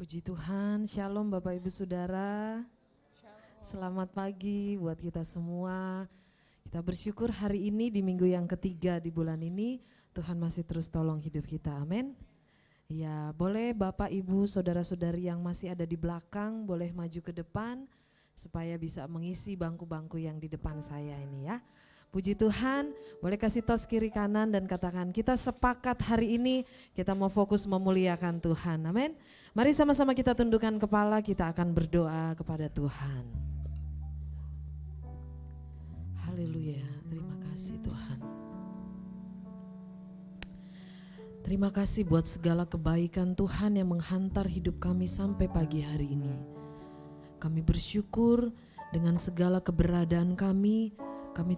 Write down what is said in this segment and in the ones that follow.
Puji Tuhan, Shalom Bapak Ibu Saudara. Selamat pagi buat kita semua. Kita bersyukur hari ini di minggu yang ketiga di bulan ini Tuhan masih terus tolong hidup kita, amin. Ya, boleh Bapak Ibu Saudara-saudari yang masih ada di belakang boleh maju ke depan supaya bisa mengisi bangku-bangku yang di depan saya ini ya. Puji Tuhan, boleh kasih tos kiri kanan dan katakan kita sepakat hari ini kita mau fokus memuliakan Tuhan, amin. Mari sama-sama kita tundukkan kepala, kita akan berdoa kepada Tuhan. Haleluya, terima kasih Tuhan. Terima kasih buat segala kebaikan Tuhan yang menghantar hidup kami sampai pagi hari ini. Kami bersyukur dengan segala keberadaan kami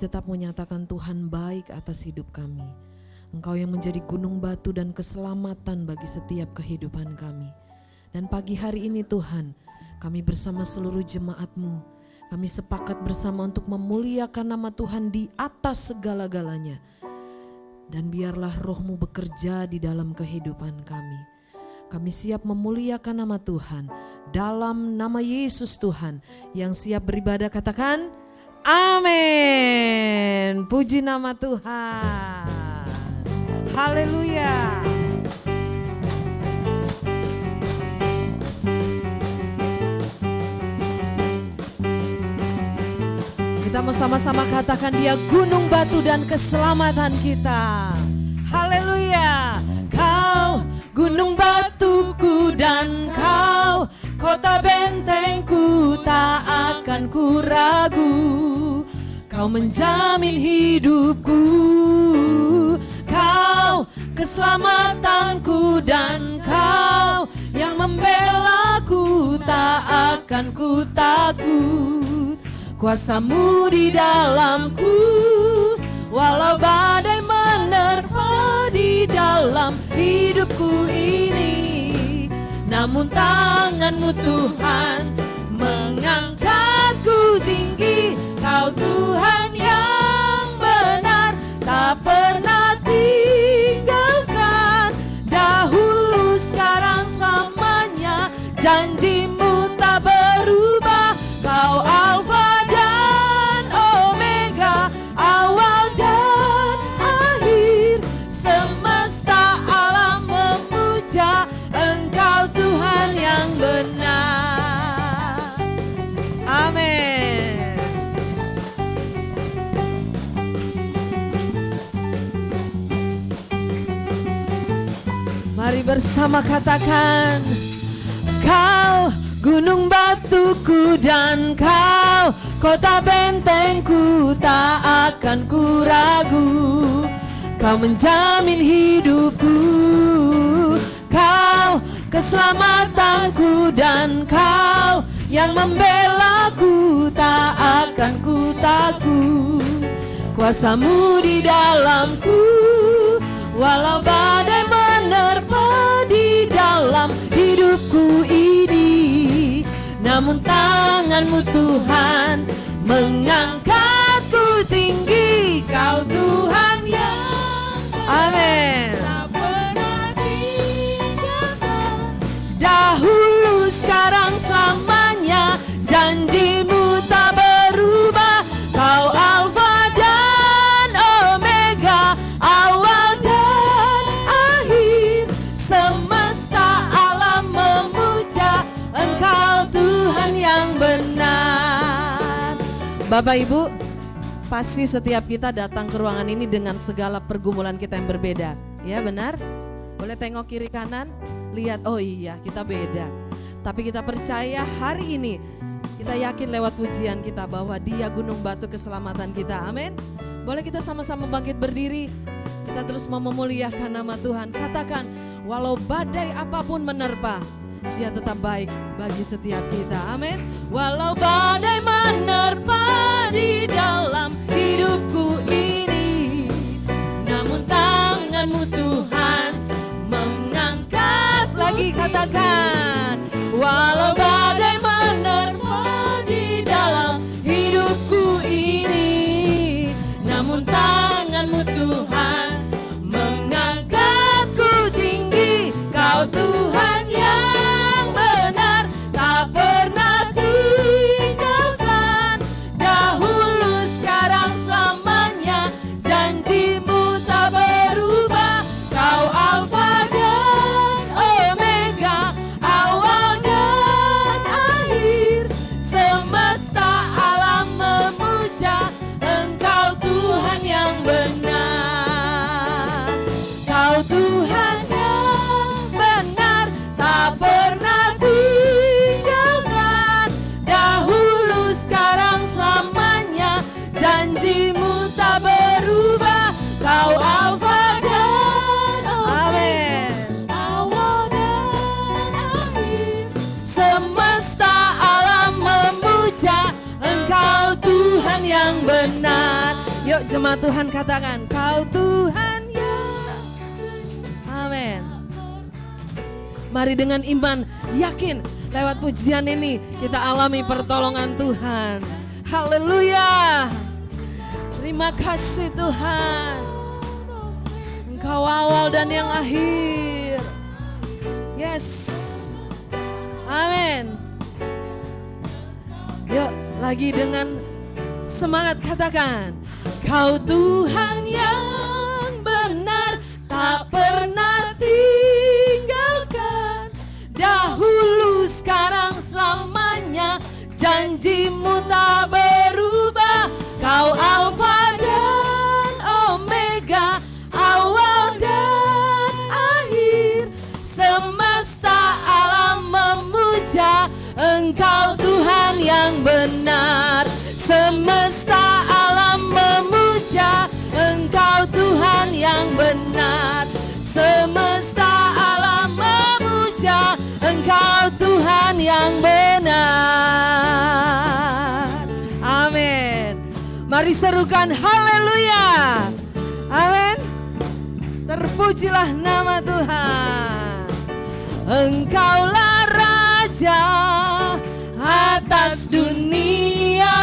tetap menyatakan Tuhan baik atas hidup kami. Engkau yang menjadi gunung batu dan keselamatan bagi setiap kehidupan kami. Dan pagi hari ini Tuhan, kami bersama seluruh jemaat-Mu, kami sepakat bersama untuk memuliakan nama Tuhan di atas segala-galanya. Dan biarlah Roh-Mu bekerja di dalam kehidupan kami. Kami siap memuliakan nama Tuhan, dalam nama Yesus Tuhan, yang siap beribadah katakan, amin. Puji nama Tuhan. Haleluya. Kita mau sama-sama katakan dia gunung batu dan keselamatan kita. Haleluya. Kau gunung batuku dan kau kota bentengku, tak akan ku ragu. Kau menjamin hidupku, kau keselamatanku dan kau yang membelaku, tak akan ku takut. Kuasa-Mu di dalamku, walau badai menerpa di dalam hidupku ini. Namun tangan-Mu Tuhan mengangkatku tinggi. Kau Tuhan yang benar, tak pernah tinggalkan. Dahulu sekarang selamanya, janji-Mu tak berubah. Kau Alfa dan Omega, awal dan akhir. Semesta alam memuja Engkau Tuhan yang benar. Amin. Mari bersama katakan, Kau gunung batuku dan kau kota bentengku, tak akan ku ragu. Kau menjamin hidupku, kau keselamatanku dan kau yang membelaku, tak akan ku takut. Kuasa-Mu di dalamku, walau badai menerpa di dalam hidupku ini. Namun tangan-Mu Tuhan mengangkatku tinggi. Kau Tuhan yang amin. Dahulu sekarang selamanya, janji-Mu tak berubah. Kau Alfa dan Omega, awal dan akhir. Semesta alam memuja Engkau Tuhan yang benar. Bapak Ibu, pasti setiap kita datang ke ruangan ini dengan segala pergumulan kita yang berbeda. Ya benar? Boleh tengok kiri kanan, lihat, oh iya kita beda. Tapi kita percaya hari ini, kita yakin lewat pujian kita bahwa Dia gunung batu keselamatan kita. Amin. Boleh kita sama-sama bangkit berdiri, kita terus memuliakan nama Tuhan. Katakan, walau badai apapun menerpa, Dia tetap baik bagi setiap kita. Amin. Walau badai menerpa di dalam hidupku ini, namun tangan-Mu Tuhan mengangkat. Lagi katakan, walau badai menerpa di dalam hidupku ini, namun tangan-Mu Tuhan mengangkatku tinggi. Kau Tuhan yang janjimu tak berubah. Kau Alfa dan Amin. Awal dan akhir. Semesta alam memuja Engkau Tuhan yang benar. Yuk jemaat Tuhan katakan, Kau Tuhan yang benar. Amin. Mari dengan iman yakin lewat pujian ini kita alami pertolongan Tuhan. Haleluya. Terima kasih Tuhan. Engkau awal dan yang akhir. Yes. Amin. Yuk lagi dengan semangat katakan, Kau Tuhan yang benar, tak pernah tinggalkan. Dahulu, sekarang, selamanya, janjimu tak berubah. Kau Alfa dan Omega, awal dan akhir. Semesta alam memuja Engkau Tuhan yang benar. Semesta alam memuja Engkau Tuhan yang benar. Semesta alam memuja Engkau Tuhan yang benar. Amin. Mari serukan haleluya. Amin. Terpujilah nama Tuhan. Engkaulah Raja atas dunia,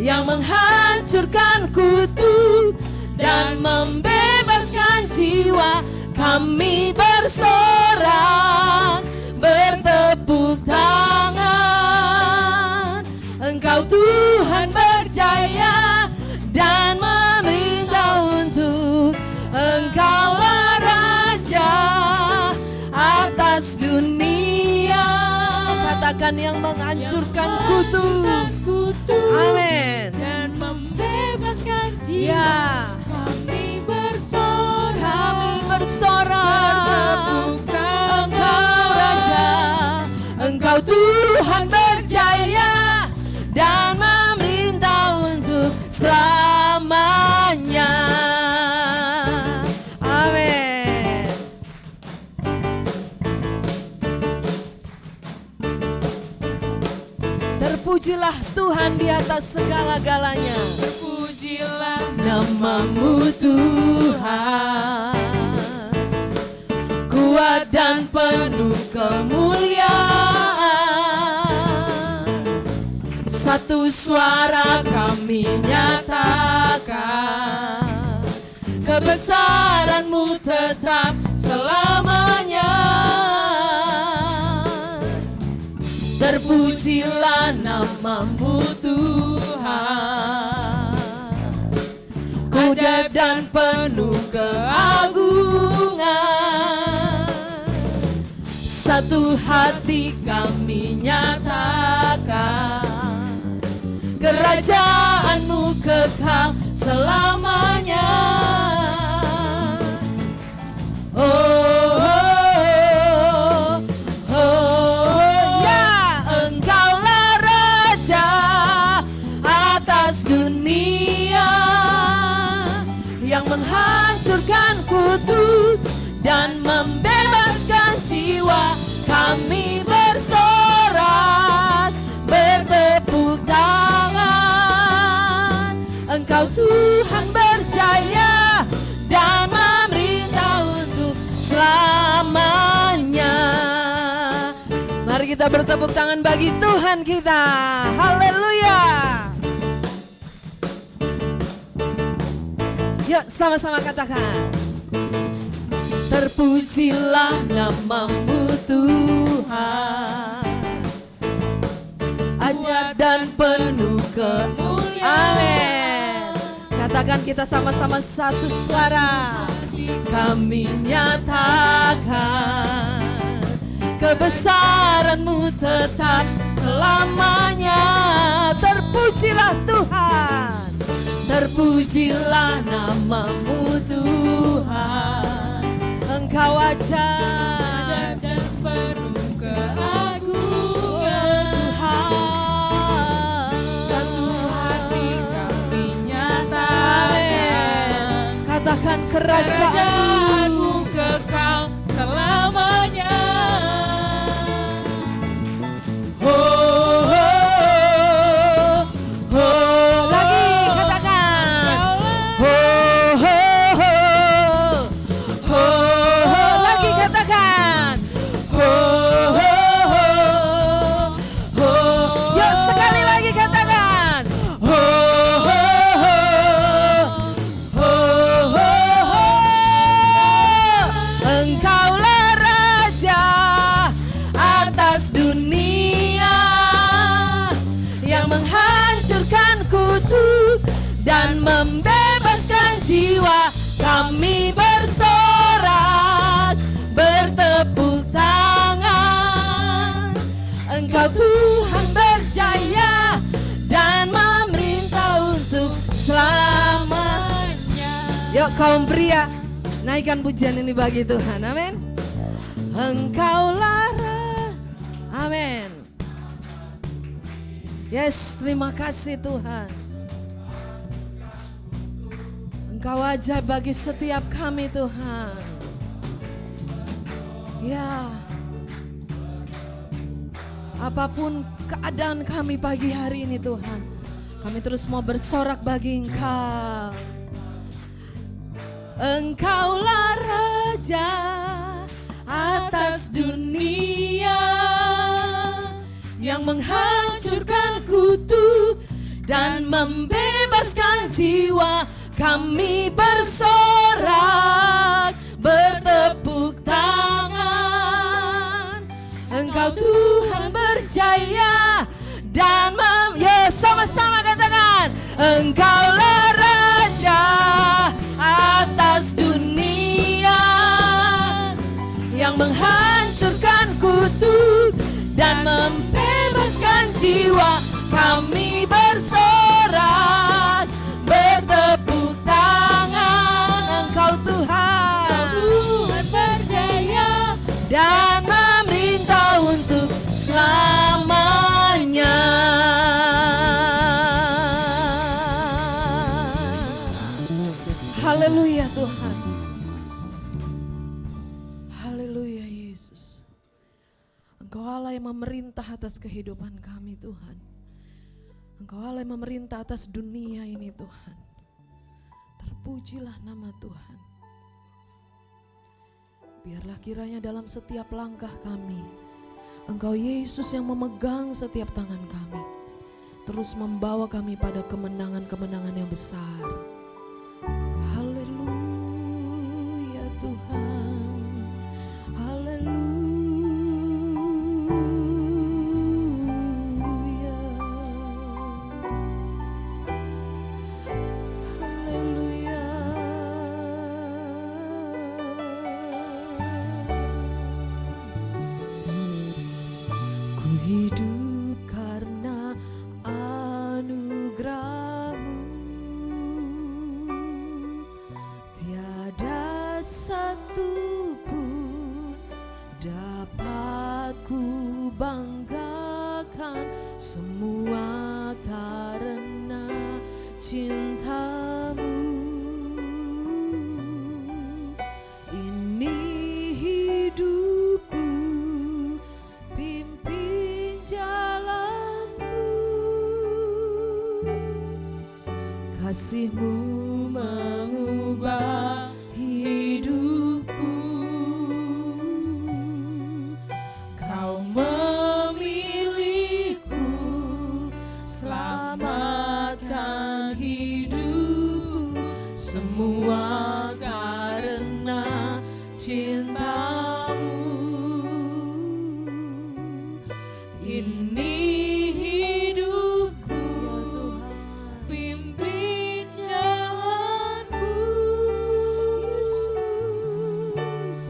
yang menghancurkan kutuk dan membebaskan jiwa. Kami bersorak, bertepuk tangan. Engkau Tuhan berjaya dan memerintah untuk. Engkaulah Raja atas dunia. Katakan yang menghancurkan kutuk. Amin. Dan membebaskan jiwa. Ya. Kami bersorak. Kami bersorak. Engkau Raja, Engkau Tuhan berjaya dan memerintah untuk selamanya. Amin. Terpujilah Tuhan di atas segala-galanya. Terpujilah Namamu Tuhan, kuat dan penuh kemuliaan. Satu suara kami nyatakan, kebesaran-Mu tetap selamanya. Terpujilah namamu Tuhan, kudus dan penuh keagungan. Satu hati kami nyatakan, kerajaan-Mu kekal selamanya. Oh, dunia yang menghancurkan kutuk dan membebaskan jiwa. Kami bersorak, bertepuk tangan. Engkau Tuhan berjaya dan memerintah untuk selamanya. Mari kita bertepuk tangan bagi Tuhan kita. Haleluya. Yuk sama-sama katakan, terpujilah namamu Tuhan, ajaib dan penuh kemuliaan. Amin. Katakan kita sama-sama satu suara. Kami nyatakan, kebesaran-Mu tetap selamanya. Terpujilah Tuhan, terpujilah namamu Tuhan. Engkau ajaib dan penuh keagungan. Tuhan. Satu hati akan kerajaanmu. Kerajaanmu kekal selamanya. Oh, oh, oh, lagi katakan. Oh, oh, oh, oh, lagi katakan. Oh, oh, oh, oh, yuk sekali lagi katakan. Oh, oh, oh, oh, oh, oh. Engkaulah Raja atas dunia yang menghancurkan kutuk dan membebaskan jiwa. Kami bersorak, bertepuk tangan. Engkau Tuhan berjaya dan memerintah untuk selamanya. Yuk kaum pria, naikkan pujian ini bagi Tuhan. Amin. Engkaulah amin. Yes, terima kasih Tuhan. Engkau ajaib bagi setiap kami Tuhan. Ya, apapun keadaan kami pagi hari ini Tuhan, kami terus mau bersorak bagi Engkau. Engkaulah Raja atas dunia yang menghancurkan kutuk dan membebaskan jiwa. Kami bersorak, bertepuk tangan. Engkau Tuhan berjaya dan sama-sama katakan. Engkaulah Raja atas dunia yang menghancurkan kutuk dan membebaskan jiwa. Kami bersorak, bertepuk tangan. Engkau Tuhan, Tuhan berjaya dan memerintah untuk selamanya. Haleluya Tuhan. Haleluya Yesus. Engkau Allah yang memerintah atas kehidupan kami Tuhan. Engkau Allah yang memerintah atas dunia ini Tuhan. Terpujilah nama Tuhan. Biarlah kiranya dalam setiap langkah kami, Engkau Yesus yang memegang setiap tangan kami, terus membawa kami pada kemenangan-kemenangan yang besar. Haleluya Tuhan. Haleluya. Haleluya. Ku hidup karena anugerah-Mu. Tiada satu pun dapat ku banggakan, semua karena cinta-Mu. Ini hidupku, pimpin jalanku. Kasih-Mu mengubah hidupku. Kau memilihku, selamatkan hidupku. Semua karena cinta-Mu. Ini hidupku, pimpin jalanku. Yesus,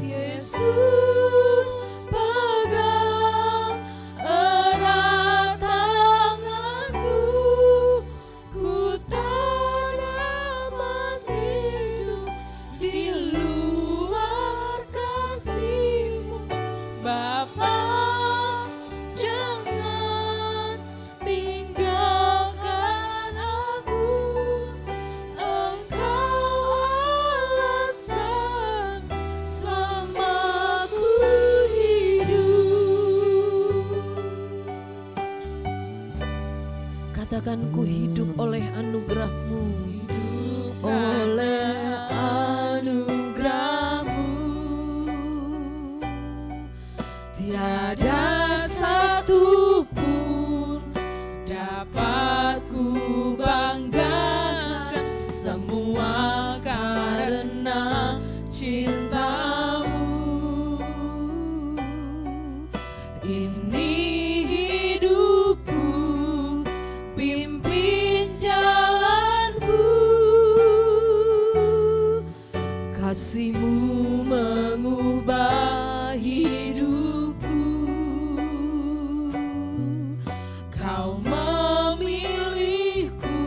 Yesus, pegang erat tanganku. Ku tak dapat hidup di luar kasih. Katakan ku hidup oleh anugerah-Mu, oleh anugerah-Mu. Tiada satu pun dapat ku banggakan, semua karena cinta-Mu. Ini hidupku, pimpin jalanku. kasih-Mu mengubah hidupku. Kau memilihku,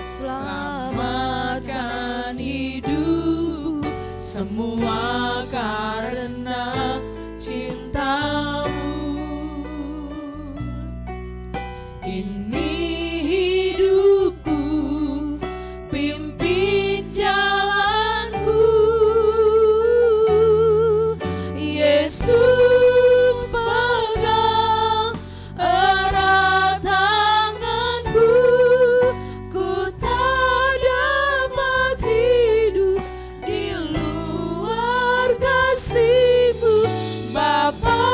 selamatkan hidup, semua karena cinta-Mu. Ini hidupku, pimpin jalanku. Yesus pegang erat tanganku, ku tak dapat hidup di luar kasih-Mu. Bapa,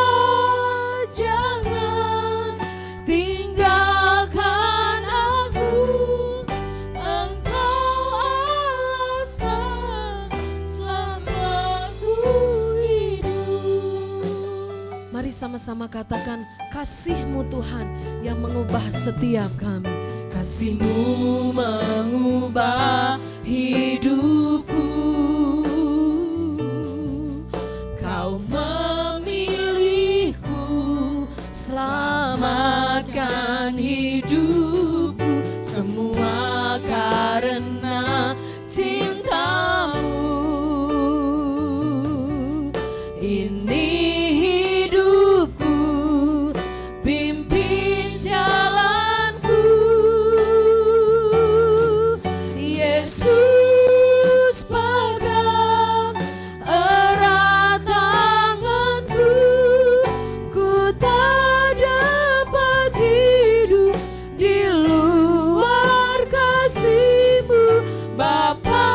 jangan tinggalkan aku, Engkau alasan selama ku hidup. Mari sama-sama katakan, kasih-Mu Tuhan yang mengubah setiap kami. Kasih-Mu mengubah hidupku. Kau memilihku, selamatkan hidupku, semua karena cinta-Mu. Ini hidupku, pimpin jalanku. Yesus pegang erat tanganku, ku tak dapat hidup di luar kasih-Mu. Bapa,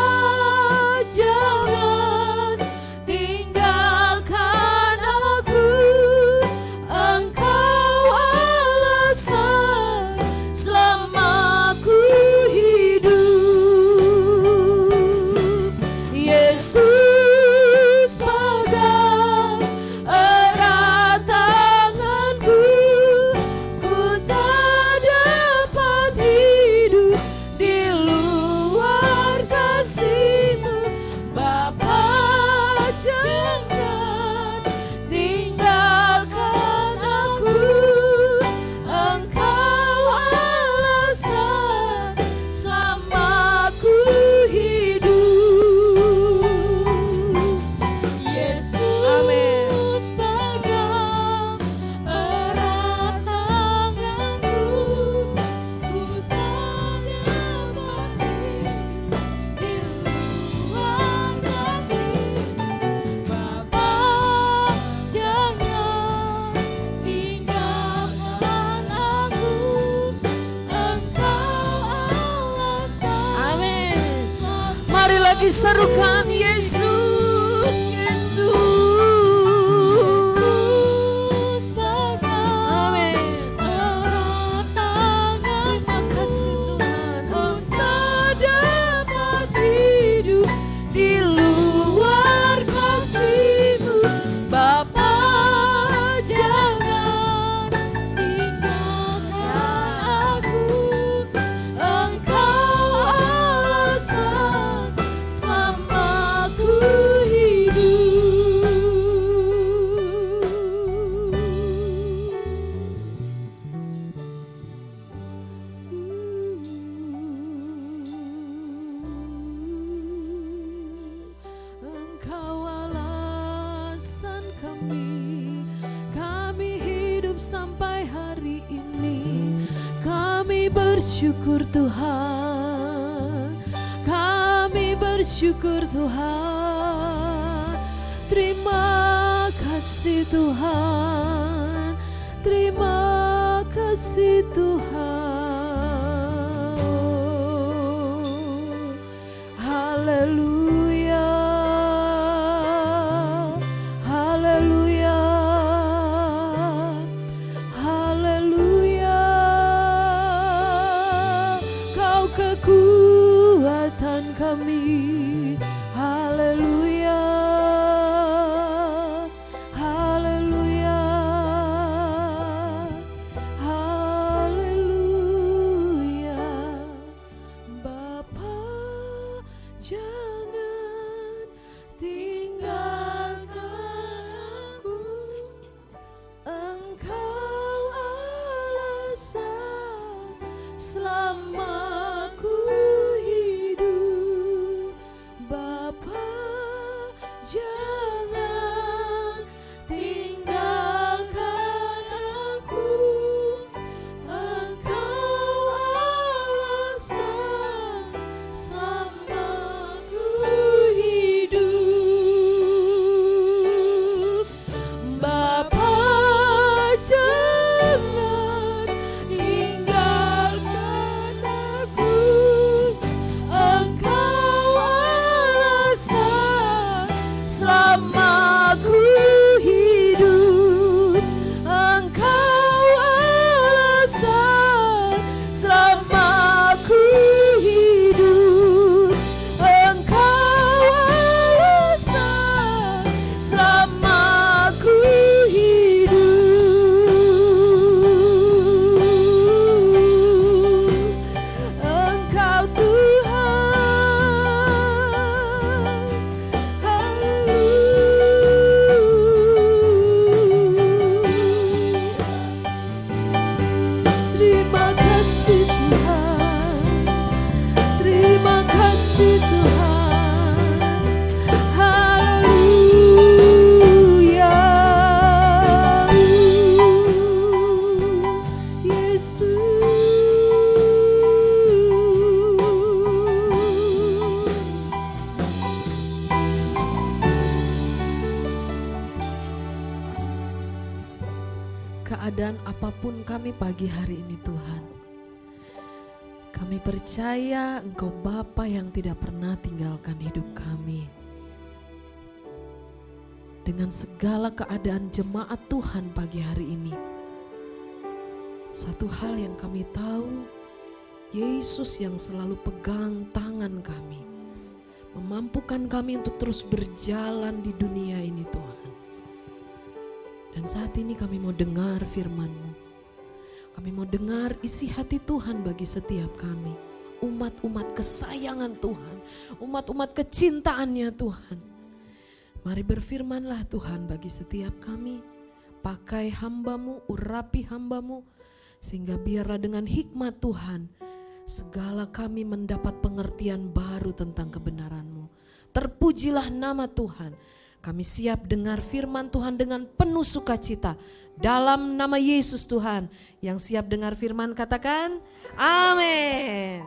jangan tinggalkan aku, Engkau alasan selama ku hidup. Yesus pegang erat tanganku, ku tak dapat hidup di luar kasih-Mu. Bapa, jangan tinggalkan aku, Engkau alasan selama ku hidup. Yesus pegang erat tanganku, ku tak dapat hidup di luar kasih-Mu. Bapa, jangan tinggalkan aku, Engkau alasan. Amin. Mari lagi serukan Yesus, Yesus. Amin. Erat tangan, Terima kasih Tuhan, Kau tak dapat hidup di luar kasih-Mu. Bapa, jangan tinggalkan aku, Engkau alasan selama ku hidup. Engkau alasan kami hidup sampai hari ini. Kami bersyukur Tuhan, kami bersyukur Tuhan. Terima kasih Tuhan, terima kasih Tuhan. kekuatan kami. Haleluya, haleluya, haleluya. Bapa, jangan tinggalkan aku. Engkau alasan selama ku hidup. Bapa, jangan tinggalkan aku. Engkau alasan selama ku hidup. Bapa, jangan tinggalkan aku. Engkau alasan selama ku hidup. Engkau alasan selama ku hidup. Engkau alasan selama ku hidup. Engkau Tuhan, haleluya. Terima kasih Tuhan, terima kasih Tuhan, haleluya. Yesus. Keadaan apapun kami pagi hari ini Tuhan, kami percaya Engkau Bapa yang tidak pernah tinggalkan hidup kami. Dengan segala keadaan jemaat Tuhan pagi hari ini, satu hal yang kami tahu, Yesus yang selalu pegang tangan kami, memampukan kami untuk terus berjalan di dunia ini Tuhan. Dan saat ini kami mau dengar firman-Mu. Kami mau dengar isi hati Tuhan bagi setiap kami. Umat-umat kesayangan Tuhan, umat-umat kecintaannya Tuhan. Mari berfirmanlah Tuhan bagi setiap kami. Pakai hamba-Mu, urapi hamba-Mu, sehingga biarlah dengan hikmat Tuhan, segala kami mendapat pengertian baru tentang kebenaran-Mu. Terpujilah nama Tuhan. Kami siap dengar firman Tuhan dengan penuh sukacita. Dalam nama Yesus Tuhan. Yang siap dengar firman katakan amin.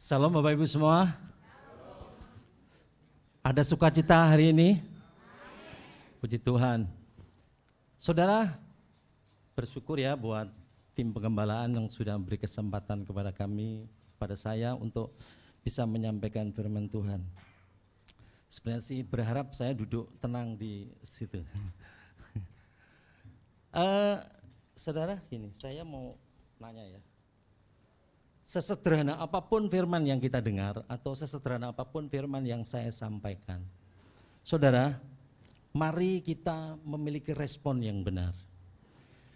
Salam Bapak Ibu semua. Ada sukacita hari ini? Puji Tuhan. Saudara, bersyukur ya buat tim pengembalaan yang sudah beri kesempatan kepada kami, pada saya untuk bisa menyampaikan firman Tuhan. Sebenarnya sih berharap saya duduk tenang di situ. Saudara, gini, saya mau nanya ya. Sesederhana apapun firman yang kita dengar atau sesederhana apapun firman yang saya sampaikan, saudara, mari kita memiliki respon yang benar.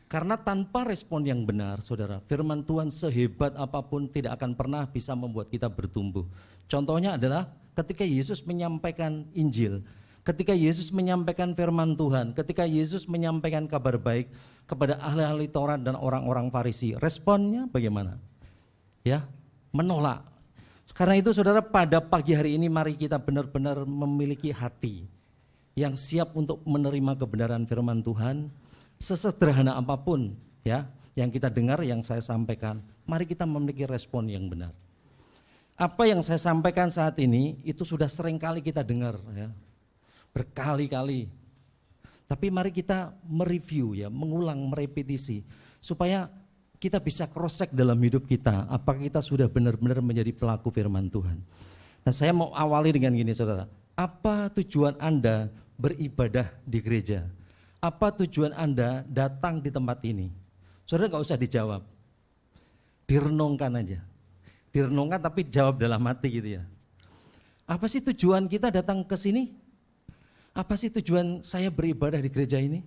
Karena tanpa respon yang benar, saudara, firman Tuhan sehebat apapun tidak akan pernah bisa membuat kita bertumbuh. Contohnya adalah ketika Yesus menyampaikan Injil, ketika Yesus menyampaikan firman Tuhan, ketika Yesus menyampaikan kabar baik kepada ahli-ahli Taurat dan orang-orang Farisi, responnya bagaimana? Ya, menolak. Karena itu saudara, pada pagi hari ini mari kita benar-benar memiliki hati yang siap untuk menerima kebenaran firman Tuhan. Sesederhana apapun ya yang kita dengar, yang saya sampaikan, mari kita memiliki respon yang benar. Apa yang saya sampaikan saat ini itu sudah sering kali kita dengar ya, berkali-kali. Tapi mari kita mereview ya, mengulang, merepetisi. supaya kita bisa cross check dalam hidup kita, apakah kita sudah benar-benar menjadi pelaku firman Tuhan. Nah, saya mau awali dengan gini, saudara. Apa tujuan Anda beribadah di gereja? Apa tujuan Anda datang di tempat ini? Saudara nggak usah dijawab, direnungkan aja. Direnungkan tapi jawab dalam hati gitu ya. Apa sih tujuan kita datang ke sini? Apa sih tujuan saya beribadah di gereja ini?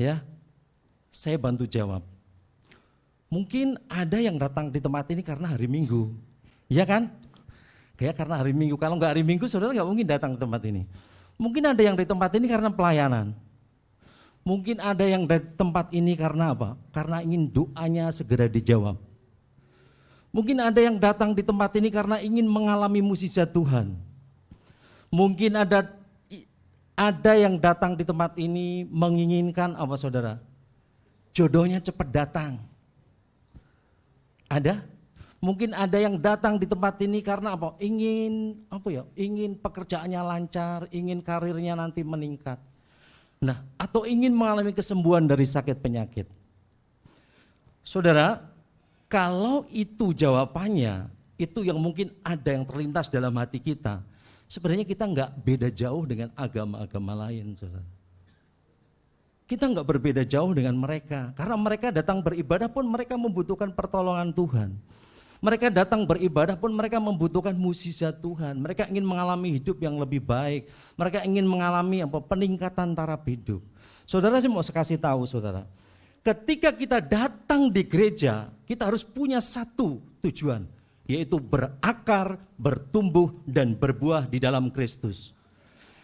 Ya, saya bantu jawab. Mungkin ada yang datang di tempat ini karena hari Minggu, iya kan? Kayak karena hari Minggu. Kalau nggak hari Minggu, saudara nggak mungkin datang ke tempat ini. Mungkin ada yang di tempat ini karena pelayanan. Mungkin ada yang di tempat ini karena apa? Karena ingin doanya segera dijawab. Mungkin ada yang datang di tempat ini karena ingin mengalami mukjizat Tuhan. Mungkin ada yang datang di tempat ini menginginkan apa, saudara? Jodohnya cepat datang. Ada? Mungkin ada yang datang di tempat ini karena apa? Ingin pekerjaannya lancar, ingin karirnya nanti meningkat. Nah, atau ingin mengalami kesembuhan dari sakit penyakit. Saudara, kalau itu jawabannya, itu yang mungkin ada yang terlintas dalam hati kita. Sebenarnya kita nggak beda jauh dengan agama-agama lain, saudara. Kita nggak berbeda jauh dengan mereka, karena mereka datang beribadah pun mereka membutuhkan pertolongan Tuhan. Mereka datang beribadah pun mereka membutuhkan mukjizat Tuhan. Mereka ingin mengalami hidup yang lebih baik. Mereka ingin mengalami peningkatan taraf hidup. Saudara, saya mau kasih tahu, saudara. Ketika kita datang di gereja, kita harus punya satu tujuan, yaitu berakar, bertumbuh, dan berbuah di dalam Kristus.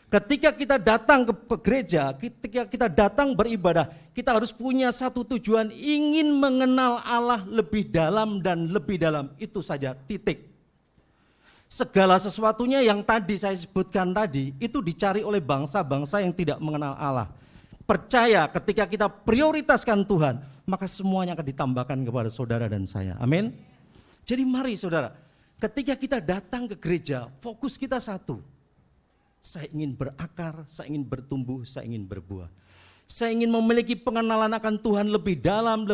Ketika kita datang ke gereja, ketika kita datang beribadah, kita harus punya satu tujuan, ingin mengenal Allah lebih dalam dan lebih dalam. Itu saja, titik. Segala sesuatunya yang tadi saya sebutkan tadi, itu dicari oleh bangsa-bangsa yang tidak mengenal Allah. Percaya ketika kita prioritaskan Tuhan, maka semuanya akan ditambahkan kepada saudara dan saya. Amin. Jadi mari saudara, ketika kita datang ke gereja, fokus kita satu. Saya ingin berakar, saya ingin bertumbuh, saya ingin berbuah. Saya ingin memiliki pengenalan akan Tuhan lebih dalam,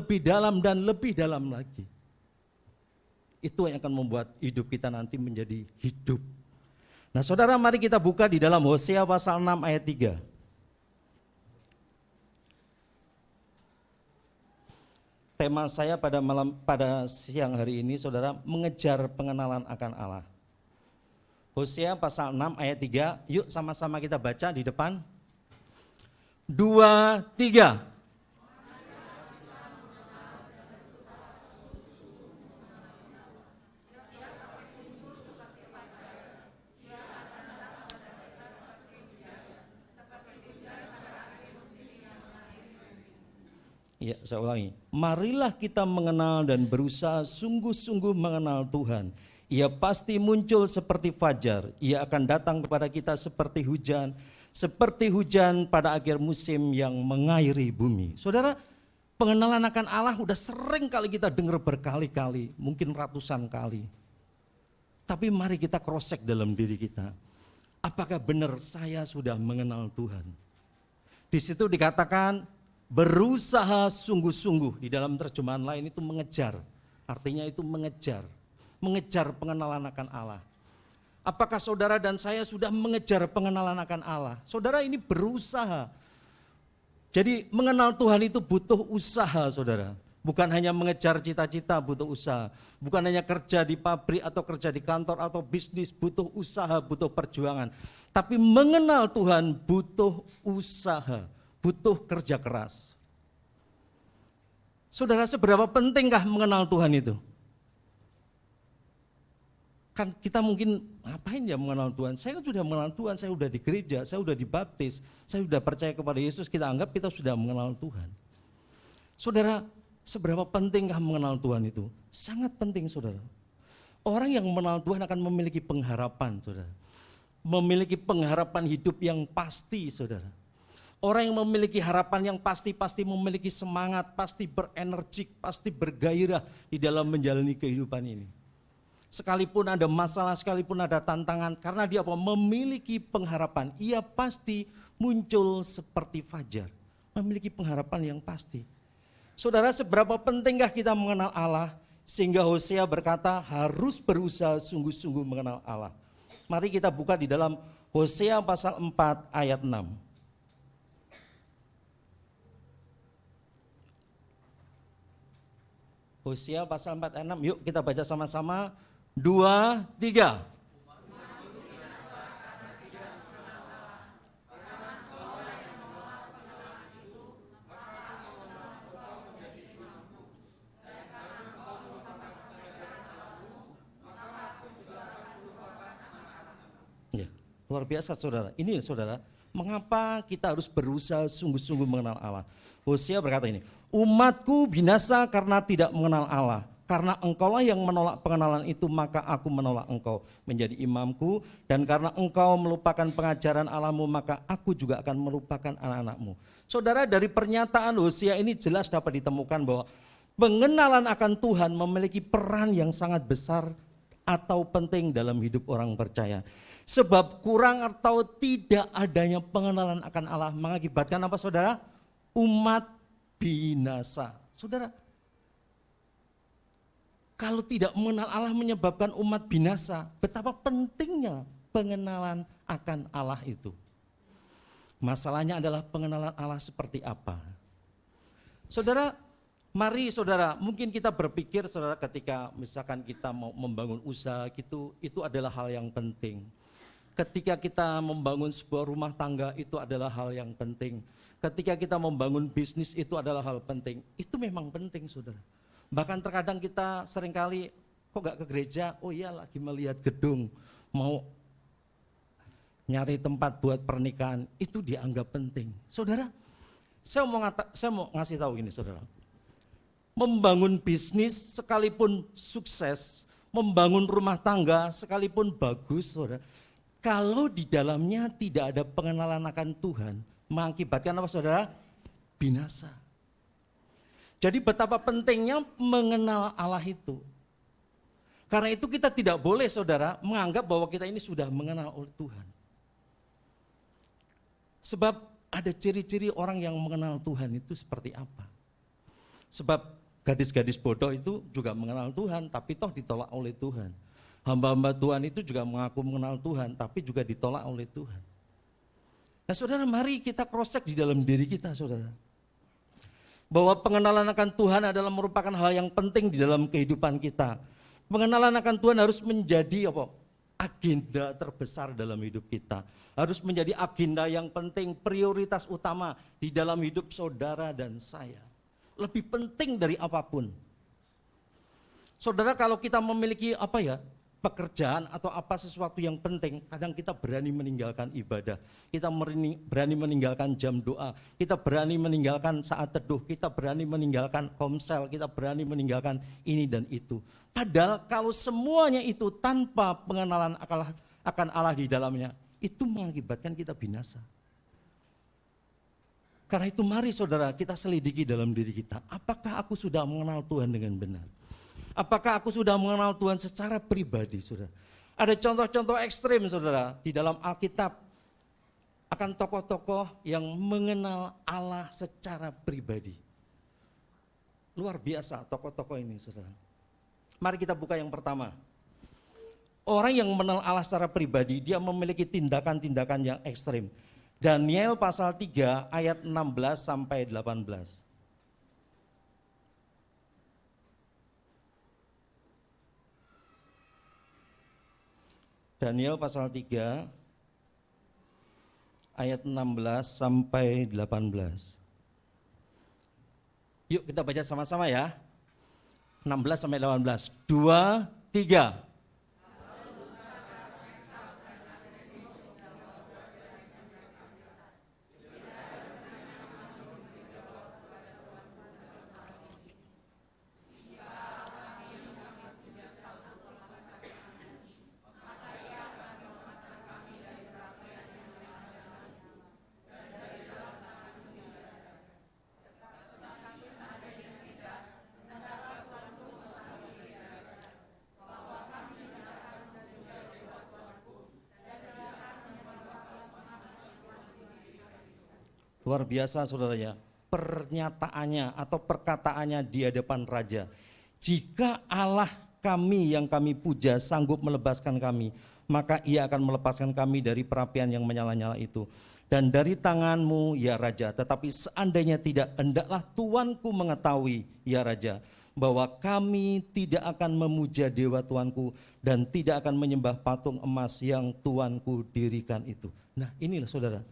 dan lebih dalam lagi. Itu yang akan membuat hidup kita nanti menjadi hidup. Nah saudara, mari kita buka di dalam Hosea pasal 6 ayat 3. Tema saya pada siang hari ini, saudara, mengejar pengenalan akan Allah. Hosea pasal 6 ayat 3, yuk sama-sama kita baca di depan. 2, 3. Ya, saya ulangi. Marilah kita mengenal dan berusaha sungguh-sungguh mengenal Tuhan. Ia pasti muncul seperti fajar, ia akan datang kepada kita seperti hujan pada akhir musim yang mengairi bumi. Saudara, pengenalan akan Allah udah sering kali kita dengar berkali-kali, mungkin ratusan kali. Tapi mari kita cross check dalam diri kita. Apakah benar saya sudah mengenal Tuhan? Di situ dikatakan berusaha sungguh-sungguh, di dalam terjemahan lain itu mengejar. Artinya itu mengejar pengenalan akan Allah. Apakah saudara dan saya sudah mengejar pengenalan akan Allah? Saudara, ini berusaha. Jadi mengenal Tuhan itu butuh usaha, saudara. Bukan hanya mengejar cita-cita, butuh usaha. Bukan hanya kerja di pabrik atau kerja di kantor atau bisnis, butuh usaha, butuh perjuangan. Tapi mengenal Tuhan butuh usaha, butuh kerja keras. Saudara, seberapa pentingkah mengenal Tuhan itu? Kan kita mungkin ngapain ya mengenal Tuhan? Saya kan sudah mengenal Tuhan, saya sudah di gereja, saya sudah dibaptis, saya sudah percaya kepada Yesus, kita anggap kita sudah mengenal Tuhan. Saudara, seberapa pentingkah mengenal Tuhan itu? Sangat penting, saudara. Orang yang mengenal Tuhan akan memiliki pengharapan, saudara. Memiliki pengharapan hidup yang pasti, saudara. Orang yang memiliki harapan yang pasti memiliki semangat, pasti berenergik, pasti bergairah di dalam menjalani kehidupan ini. sekalipun ada masalah, sekalipun ada tantangan, karena dia apa? Memiliki pengharapan. Ia pasti muncul seperti fajar, memiliki pengharapan yang pasti. Saudara, seberapa pentingkah kita mengenal Allah, sehingga Hosea berkata harus berusaha sungguh-sungguh mengenal Allah. Mari kita buka di dalam Hosea pasal 4 ayat 6. Hosea pasal 4 ayat 6, yuk kita baca sama-sama. 2, 3. Ya, luar biasa saudara. Ini saudara, mengapa kita harus berusaha sungguh-sungguh mengenal Allah? Hosea berkata ini, umatku binasa karena tidak mengenal Allah. Karena engkaulah yang menolak pengenalan itu, maka aku menolak engkau menjadi imamku. Dan karena engkau melupakan pengajaran Allahmu, maka aku juga akan melupakan anak-anakmu. Saudara, dari pernyataan Hosea ini jelas dapat ditemukan bahwa pengenalan akan Tuhan memiliki peran yang sangat besar atau penting dalam hidup orang percaya. Sebab kurang atau tidak adanya pengenalan akan Allah mengakibatkan apa saudara? Umat binasa. Saudara, kalau tidak mengenal Allah menyebabkan umat binasa, betapa pentingnya pengenalan akan Allah itu. Masalahnya adalah pengenalan Allah seperti apa. Saudara, mari saudara, mungkin kita berpikir saudara ketika misalkan kita mau membangun usaha gitu, itu adalah hal yang penting. Ketika kita membangun sebuah rumah tangga itu adalah hal yang penting. Ketika kita membangun bisnis itu adalah hal penting. Itu memang penting saudara. Bahkan terkadang kita seringkali kok gak ke gereja, oh iya lagi melihat gedung, mau nyari tempat buat pernikahan, itu dianggap penting. Saudara, saya mau ngasih tahu gini saudara. Membangun bisnis sekalipun sukses, membangun rumah tangga sekalipun bagus saudara, kalau di dalamnya tidak ada pengenalan akan Tuhan, mengakibatkan apa saudara? Binasa. Jadi betapa pentingnya mengenal Allah itu. Karena itu kita tidak boleh saudara menganggap bahwa kita ini sudah mengenal oleh Tuhan. Sebab ada ciri-ciri orang yang mengenal Tuhan itu seperti apa. Sebab gadis-gadis bodoh itu juga mengenal Tuhan tapi toh ditolak oleh Tuhan. Hamba-hamba Tuhan itu juga mengaku mengenal Tuhan tapi juga ditolak oleh Tuhan. Nah saudara, mari kita cross-check di dalam diri kita saudara. Bahwa pengenalan akan Tuhan adalah merupakan hal yang penting di dalam kehidupan kita. Pengenalan akan Tuhan harus menjadi agenda terbesar dalam hidup kita. Harus menjadi agenda yang penting, prioritas utama di dalam hidup saudara dan saya. Lebih penting dari apapun. Saudara, kalau kita memiliki pekerjaan atau sesuatu yang penting, kadang kita berani meninggalkan ibadah, kita berani meninggalkan jam doa, kita berani meninggalkan saat teduh, kita berani meninggalkan komsel, kita berani meninggalkan ini dan itu. Padahal kalau semuanya itu tanpa pengenalan akan Allah di dalamnya, itu mengakibatkan kita binasa. Karena itu mari saudara kita selidiki dalam diri kita, apakah aku sudah mengenal Tuhan dengan benar? Apakah aku sudah mengenal Tuhan secara pribadi, saudara? Ada contoh-contoh ekstrim, saudara, di dalam Alkitab akan tokoh-tokoh yang mengenal Allah secara pribadi. Luar biasa tokoh-tokoh ini, saudara. Mari kita buka yang pertama. Orang yang mengenal Allah secara pribadi, dia memiliki tindakan-tindakan yang ekstrim. Daniel pasal 3 ayat 16 sampai 18. Daniel pasal 3 ayat 16 sampai 18. Yuk kita baca sama-sama ya. 16 sampai 18. 2, 3. Luar biasa saudara ya, pernyataannya atau perkataannya di hadapan raja. Jika Allah kami yang kami puja sanggup melepaskan kami, maka ia akan melepaskan kami dari perapian yang menyala-nyala itu. Dan dari tanganmu ya raja, tetapi seandainya tidak, hendaklah tuanku mengetahui ya raja, bahwa kami tidak akan memuja dewa tuanku dan tidak akan menyembah patung emas yang tuanku dirikan itu. Nah inilah saudara,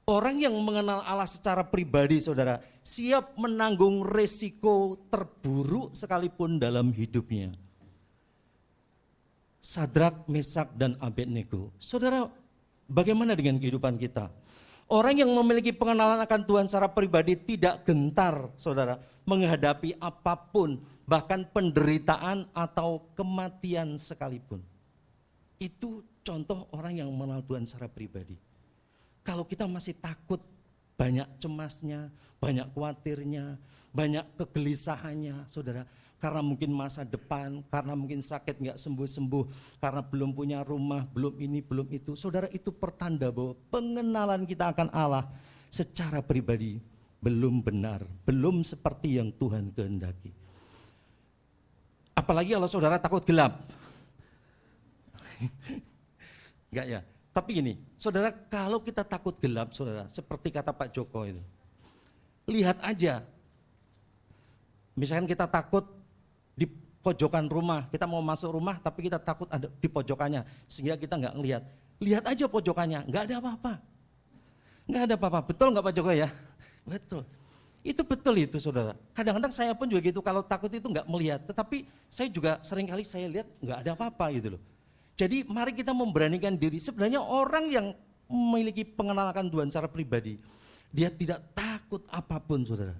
orang yang mengenal Allah secara pribadi saudara, siap menanggung resiko terburuk sekalipun dalam hidupnya. Sadrak, Mesak, dan Abednego. Saudara, bagaimana dengan kehidupan kita? Orang yang memiliki pengenalan akan Tuhan secara pribadi tidak gentar saudara, menghadapi apapun, bahkan penderitaan atau kematian sekalipun. Itu contoh orang yang mengenal Tuhan secara pribadi. Kalau kita masih takut, banyak cemasnya, banyak khawatirnya, banyak kegelisahannya saudara, karena mungkin masa depan, karena mungkin sakit nggak sembuh-sembuh, karena belum punya rumah, belum ini, belum itu. Saudara, itu pertanda bahwa pengenalan kita akan Allah secara pribadi belum benar, belum seperti yang Tuhan kehendaki. Apalagi kalau saudara takut gelap. Enggak ya. Tapi gini, saudara, kalau kita takut gelap, saudara, seperti kata Pak Joko itu, lihat aja. Misalkan kita takut di pojokan rumah, kita mau masuk rumah tapi kita takut ada di pojokannya, sehingga kita nggak ngelihat. Lihat aja pojokannya, nggak ada apa-apa. Nggak ada apa-apa, betul nggak Pak Joko ya? Betul. Itu betul itu saudara. Kadang-kadang saya pun juga gitu, kalau takut itu nggak melihat. Tetapi saya juga seringkali saya lihat nggak ada apa-apa gitu loh. Jadi mari kita memberanikan diri. Sebenarnya orang yang memiliki pengenalan akan Tuhan secara pribadi, dia tidak takut apapun saudara.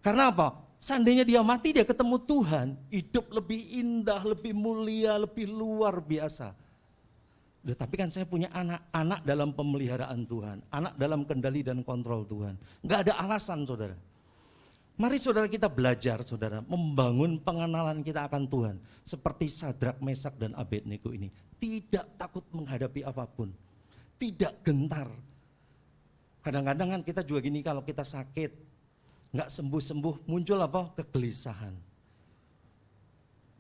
Karena apa? Seandainya dia mati, dia ketemu Tuhan, hidup lebih indah, lebih mulia, lebih luar biasa. Tapi kan saya punya anak dalam pemeliharaan Tuhan, anak dalam kendali dan kontrol Tuhan. Enggak ada alasan saudara. Mari saudara kita belajar saudara, membangun pengenalan kita akan Tuhan. Seperti Sadrak, Mesak, dan Abednego ini. Tidak takut menghadapi apapun, tidak gentar. Kadang-kadang kan kita juga gini, kalau kita sakit, nggak sembuh-sembuh, muncul apa? Kegelisahan,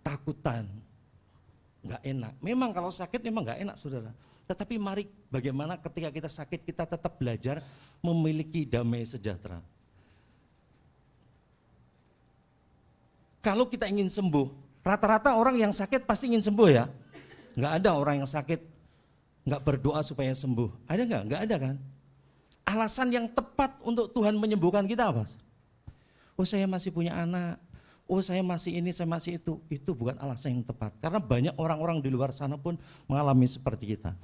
takutan, nggak enak. Memang kalau sakit memang nggak enak saudara. Tetapi mari bagaimana ketika kita sakit kita tetap belajar memiliki damai sejahtera. Kalau kita ingin sembuh, rata-rata orang yang sakit pasti ingin sembuh ya. Nggak ada orang yang sakit nggak berdoa supaya sembuh. Ada nggak? Nggak ada kan? Alasan yang tepat untuk Tuhan menyembuhkan kita apa? Oh saya masih punya anak, oh saya masih ini, saya masih itu. Itu bukan alasan yang tepat. Karena banyak orang-orang di luar sana pun mengalami seperti kita.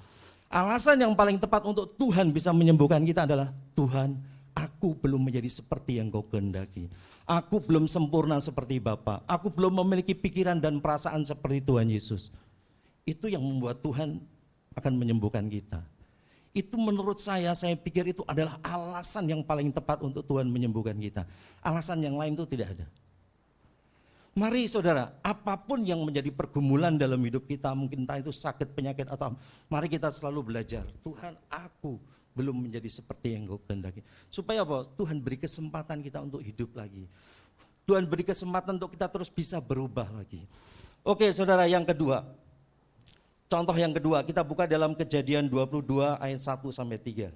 Alasan yang paling tepat untuk Tuhan bisa menyembuhkan kita adalah, Tuhan, aku belum menjadi seperti yang Kau kehendaki. Aku belum sempurna seperti Bapa. Aku belum memiliki pikiran dan perasaan seperti Tuhan Yesus. Itu yang membuat Tuhan akan menyembuhkan kita. Itu menurut saya pikir itu adalah alasan yang paling tepat untuk Tuhan menyembuhkan kita. Alasan yang lain itu tidak ada. Mari saudara, apapun yang menjadi pergumulan dalam hidup kita, mungkin entah itu sakit, penyakit atau mari kita selalu belajar. Tuhan, aku belum menjadi seperti yang Kau kehendaki. Supaya apa? Tuhan beri kesempatan kita untuk hidup lagi. Tuhan beri kesempatan untuk kita terus bisa berubah lagi. Oke saudara, yang kedua. Contoh yang kedua, kita buka dalam Kejadian 22 ayat 1 sampai 3.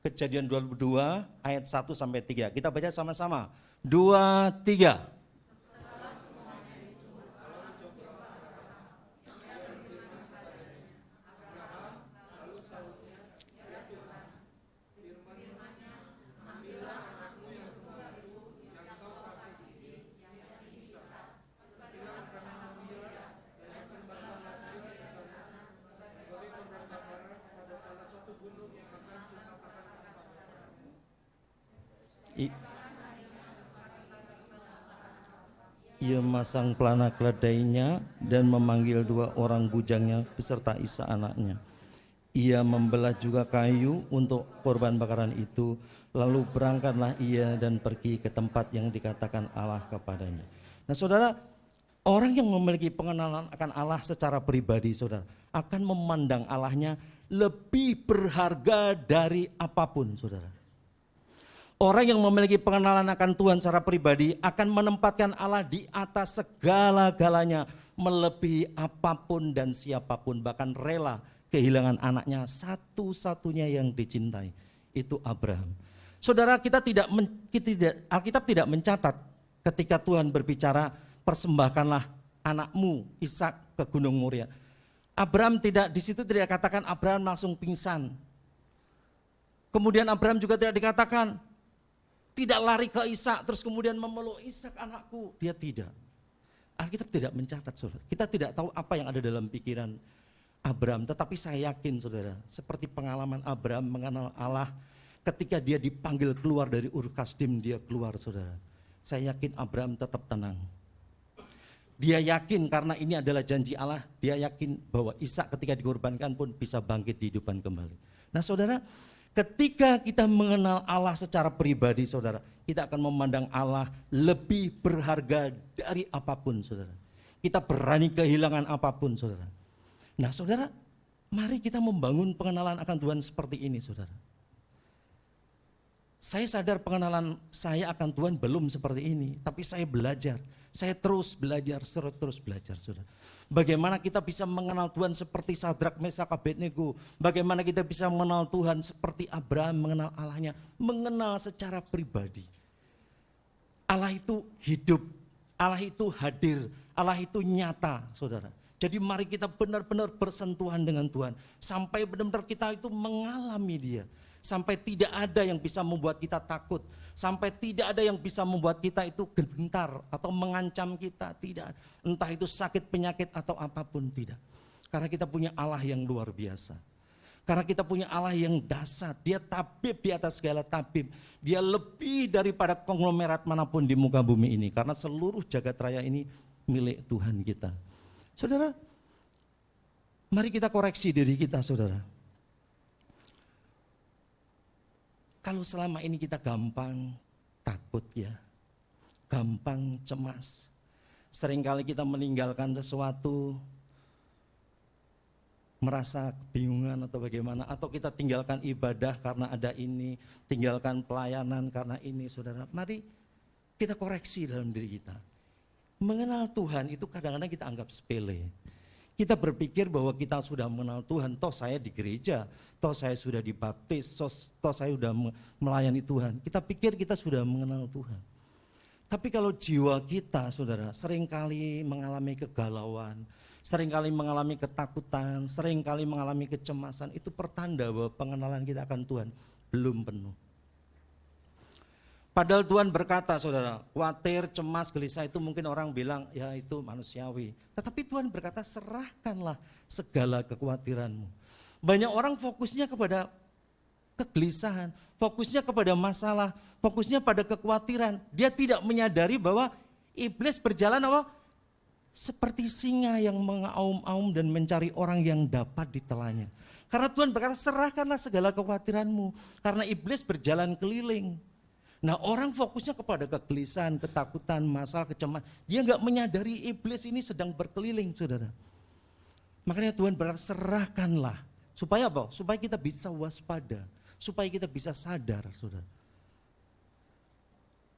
Kejadian 22 ayat 1 sampai 3. Kita baca sama-sama. 2, 3. Ia memasang pelana keledainya dan memanggil 2 orang bujangnya beserta Isa anaknya. Ia membelah juga kayu untuk korban bakaran itu, lalu berangkatlah ia dan pergi ke tempat yang dikatakan Allah kepadanya. Nah saudara, Orang yang memiliki pengenalan akan Allah secara pribadi, saudara, akan memandang Allahnya lebih berharga dari apapun, saudara. Orang yang memiliki pengenalan akan Tuhan secara pribadi akan menempatkan Allah di atas segala-galanya, melebihi apapun dan siapapun, bahkan rela kehilangan anaknya satu-satunya yang dicintai, itu Abraham. Saudara, Alkitab tidak mencatat ketika Tuhan berbicara, persembahkanlah anakmu Ishak ke Gunung Moria. Abraham di situ tidak katakan Abraham langsung pingsan. Kemudian Abraham juga tidak dikatakan tidak lari ke Ishak terus kemudian memeluk Ishak anakku. Dia tidak. Alkitab tidak mencatat, saudara. Kita tidak tahu apa yang ada dalam pikiran Abraham, tetapi saya yakin, saudara, seperti pengalaman Abraham mengenal Allah ketika dia dipanggil keluar dari Ur Kasdim, dia keluar, saudara. Saya yakin Abraham tetap tenang. Dia yakin karena ini adalah janji Allah, dia yakin bahwa Ishak ketika dikorbankan pun bisa bangkit dihidupkan kembali. Nah, saudara, ketika kita mengenal Allah secara pribadi, saudara, kita akan memandang Allah lebih berharga dari apapun, saudara. Kita berani kehilangan apapun, saudara. Nah, saudara, mari kita membangun pengenalan akan Tuhan seperti ini, saudara. Saya sadar pengenalan saya akan Tuhan belum seperti ini, tapi saya belajar. Saya terus belajar, saudara. Bagaimana kita bisa mengenal Tuhan seperti Sadrak, Mesak, Abednego. Bagaimana kita bisa mengenal Tuhan seperti Abraham mengenal Allahnya. Mengenal secara pribadi. Allah itu hidup, Allah itu hadir, Allah itu nyata, saudara. Jadi mari kita benar-benar bersentuhan dengan Tuhan. Sampai benar-benar kita itu mengalami dia. Sampai tidak ada yang bisa membuat kita takut. Sampai tidak ada yang bisa membuat kita itu gentar atau mengancam kita, tidak. Entah itu sakit, penyakit atau apapun, tidak. Karena kita punya Allah yang luar biasa. Karena kita punya Allah yang dahsyat, dia tabib di atas segala tabib. Dia lebih daripada konglomerat manapun di muka bumi ini. Karena seluruh jagat raya ini milik Tuhan kita. Saudara, mari kita koreksi diri kita, saudara. Kalau selama ini kita gampang takut ya, gampang cemas. Seringkali kita meninggalkan sesuatu, merasa kebingungan atau bagaimana. Atau kita tinggalkan ibadah karena ada ini, tinggalkan pelayanan karena ini, saudara. Mari kita koreksi dalam diri kita. Mengenal Tuhan itu kadang-kadang kita anggap sepele. Kita berpikir bahwa kita sudah mengenal Tuhan, toh saya di gereja, toh saya sudah dibaptis, toh saya sudah melayani Tuhan. Kita pikir kita sudah mengenal Tuhan. Tapi kalau jiwa kita, saudara, seringkali mengalami kegalauan, seringkali mengalami ketakutan, seringkali mengalami kecemasan, itu pertanda bahwa pengenalan kita akan Tuhan belum penuh. Padahal Tuhan berkata, saudara, khawatir, cemas, gelisah itu mungkin orang bilang ya itu manusiawi. Tetapi Tuhan berkata serahkanlah segala kekhawatiranmu. Banyak orang fokusnya kepada kegelisahan, fokusnya kepada masalah, fokusnya pada kekhawatiran. Dia tidak menyadari bahwa iblis berjalan apa? Seperti singa yang mengaum-aum dan mencari orang yang dapat ditelannya. Karena Tuhan berkata serahkanlah segala kekhawatiranmu. Karena iblis berjalan keliling. Nah, orang fokusnya kepada kegelisahan, ketakutan, masalah, kecemasan. Dia nggak menyadari iblis ini sedang berkeliling, saudara. Makanya Tuhan berkata serahkanlah. Supaya apa? Supaya kita bisa waspada. Supaya kita bisa sadar, saudara.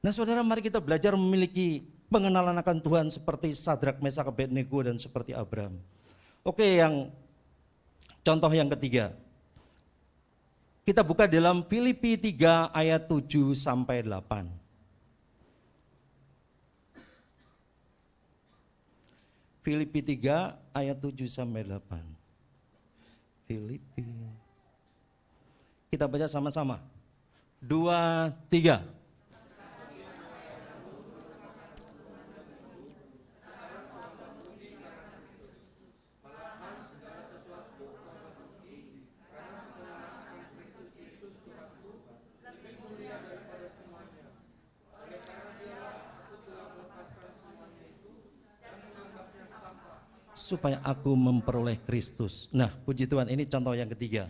Nah, saudara, mari kita belajar memiliki pengenalan akan Tuhan seperti Sadrak, Mesak, Abednego dan seperti Abraham. Oke, contoh yang ketiga. Kita buka dalam Filipi 3 ayat 7 sampai 8. Filipi 3 ayat 7 sampai 8. Filipi. Kita baca sama-sama. 2, 3. Supaya aku memperoleh Kristus. Nah, puji Tuhan, ini contoh yang ketiga.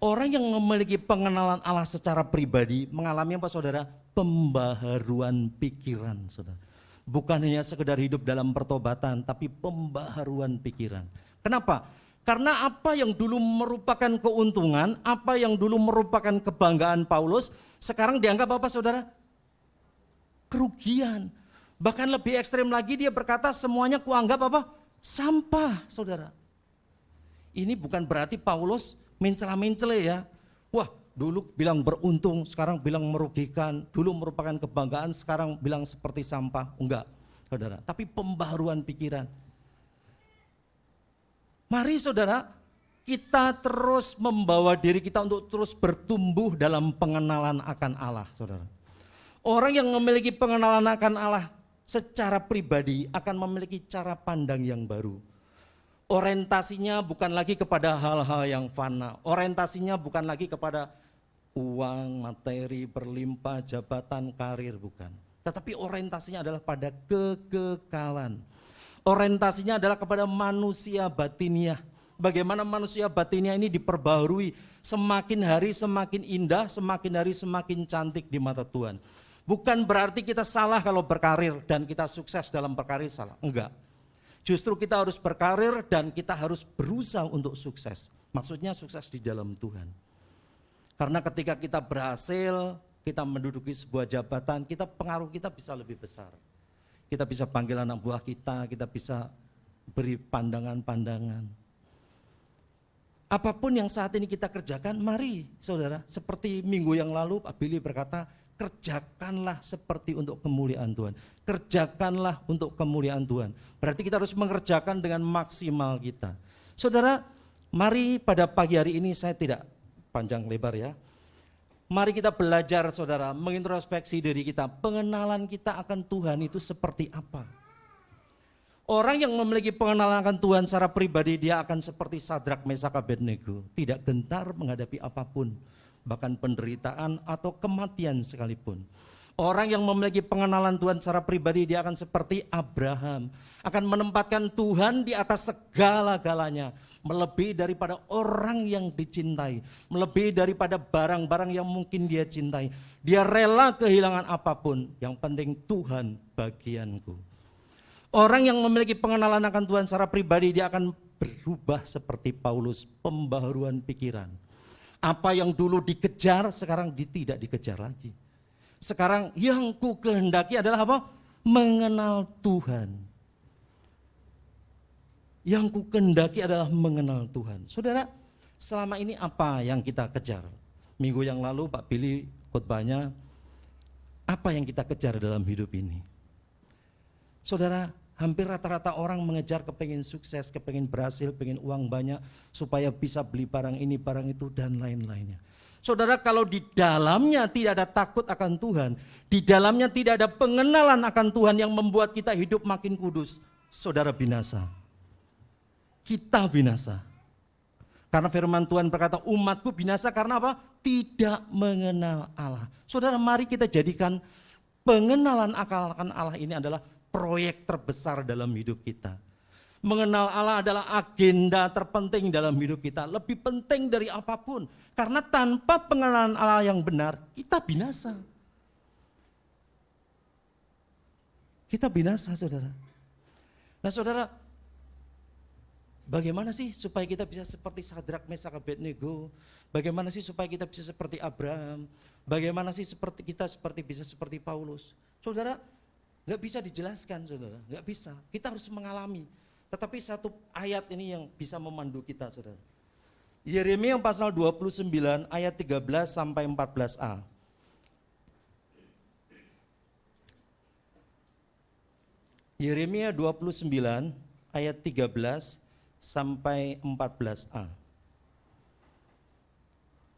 Orang yang memiliki pengenalan Allah secara pribadi mengalami apa, saudara? Pembaharuan pikiran, saudara. Bukan hanya sekedar hidup dalam pertobatan, tapi pembaharuan pikiran. Kenapa? Karena apa yang dulu merupakan keuntungan, apa yang dulu merupakan kebanggaan Paulus, sekarang dianggap apa saudara? Kerugian. Bahkan lebih ekstrem lagi dia berkata semuanya kuanggap apa? Sampah saudara. Ini bukan berarti Paulus mencela-mencela ya. Wah dulu bilang beruntung, sekarang bilang merugikan. Dulu merupakan kebanggaan, sekarang bilang seperti sampah. Enggak saudara, tapi pembaharuan pikiran. Mari saudara, kita terus membawa diri kita untuk terus bertumbuh dalam pengenalan akan Allah, saudara. Orang yang memiliki pengenalan akan Allah secara pribadi akan memiliki cara pandang yang baru. Orientasinya bukan lagi kepada hal-hal yang fana, orientasinya bukan lagi kepada uang, materi, berlimpah, jabatan, karir, bukan. Tetapi orientasinya adalah pada kekekalan. Orientasinya adalah kepada manusia batiniah. Bagaimana manusia batiniah ini diperbaharui semakin hari semakin indah, semakin hari semakin cantik di mata Tuhan. Bukan berarti kita salah kalau berkarir dan kita sukses dalam berkarir, salah. Enggak. Justru kita harus berkarir dan kita harus berusaha untuk sukses. Maksudnya sukses di dalam Tuhan. Karena ketika kita berhasil, kita menduduki sebuah jabatan, pengaruh kita bisa lebih besar. Kita bisa panggil anak buah kita bisa beri pandangan-pandangan. Apapun yang saat ini kita kerjakan, mari saudara, seperti minggu yang lalu Pak Billy berkata, kerjakanlah seperti untuk kemuliaan Tuhan. Kerjakanlah untuk kemuliaan Tuhan. Berarti kita harus mengerjakan dengan maksimal kita. Saudara, mari pada pagi hari ini saya tidak panjang lebar ya. Mari kita belajar saudara, mengintrospeksi diri kita, pengenalan kita akan Tuhan itu seperti apa. Orang yang memiliki pengenalan akan Tuhan secara pribadi, dia akan seperti Sadrak, Mesak, Abednego, tidak gentar menghadapi apapun, bahkan penderitaan atau kematian sekalipun. Orang yang memiliki pengenalan Tuhan secara pribadi, dia akan seperti Abraham, akan menempatkan Tuhan di atas segala-galanya, melebihi daripada orang yang dicintai, melebihi daripada barang-barang yang mungkin dia cintai. Dia rela kehilangan apapun, yang penting Tuhan bagianku. Orang yang memiliki pengenalan akan Tuhan secara pribadi, dia akan berubah seperti Paulus, pembaharuan pikiran. Apa yang dulu dikejar, sekarang tidak dikejar lagi. Sekarang yang ku kehendaki adalah apa? Mengenal Tuhan. Yang ku kehendaki adalah mengenal Tuhan. Saudara, selama ini apa yang kita kejar? Minggu yang lalu Pak Billy khotbahnya, apa yang kita kejar dalam hidup ini? Saudara, hampir rata-rata orang mengejar kepengen sukses, kepengen berhasil, pengen uang banyak, supaya bisa beli barang ini, barang itu, dan lain-lainnya. Saudara, kalau di dalamnya tidak ada takut akan Tuhan, di dalamnya tidak ada pengenalan akan Tuhan yang membuat kita hidup makin kudus, saudara binasa. Kita binasa. Karena firman Tuhan berkata, umatku binasa karena apa? Tidak mengenal Allah. Saudara, mari kita jadikan pengenalan akan Allah ini adalah proyek terbesar dalam hidup kita. Mengenal Allah adalah agenda terpenting dalam hidup kita, lebih penting dari apapun. Karena tanpa pengenalan Allah yang benar, kita binasa. Kita binasa, saudara. Nah, saudara, bagaimana sih supaya kita bisa seperti Sadrak, Mesak, Abednego? Bagaimana sih supaya kita bisa seperti Abraham? Bagaimana sih bisa seperti Paulus? Saudara, nggak bisa dijelaskan, saudara, nggak bisa. Kita harus mengalami. Tetapi satu ayat ini yang bisa memandu kita, saudara. Yeremia pasal 29 ayat 13 sampai 14a. Yeremia 29 ayat 13 sampai 14a.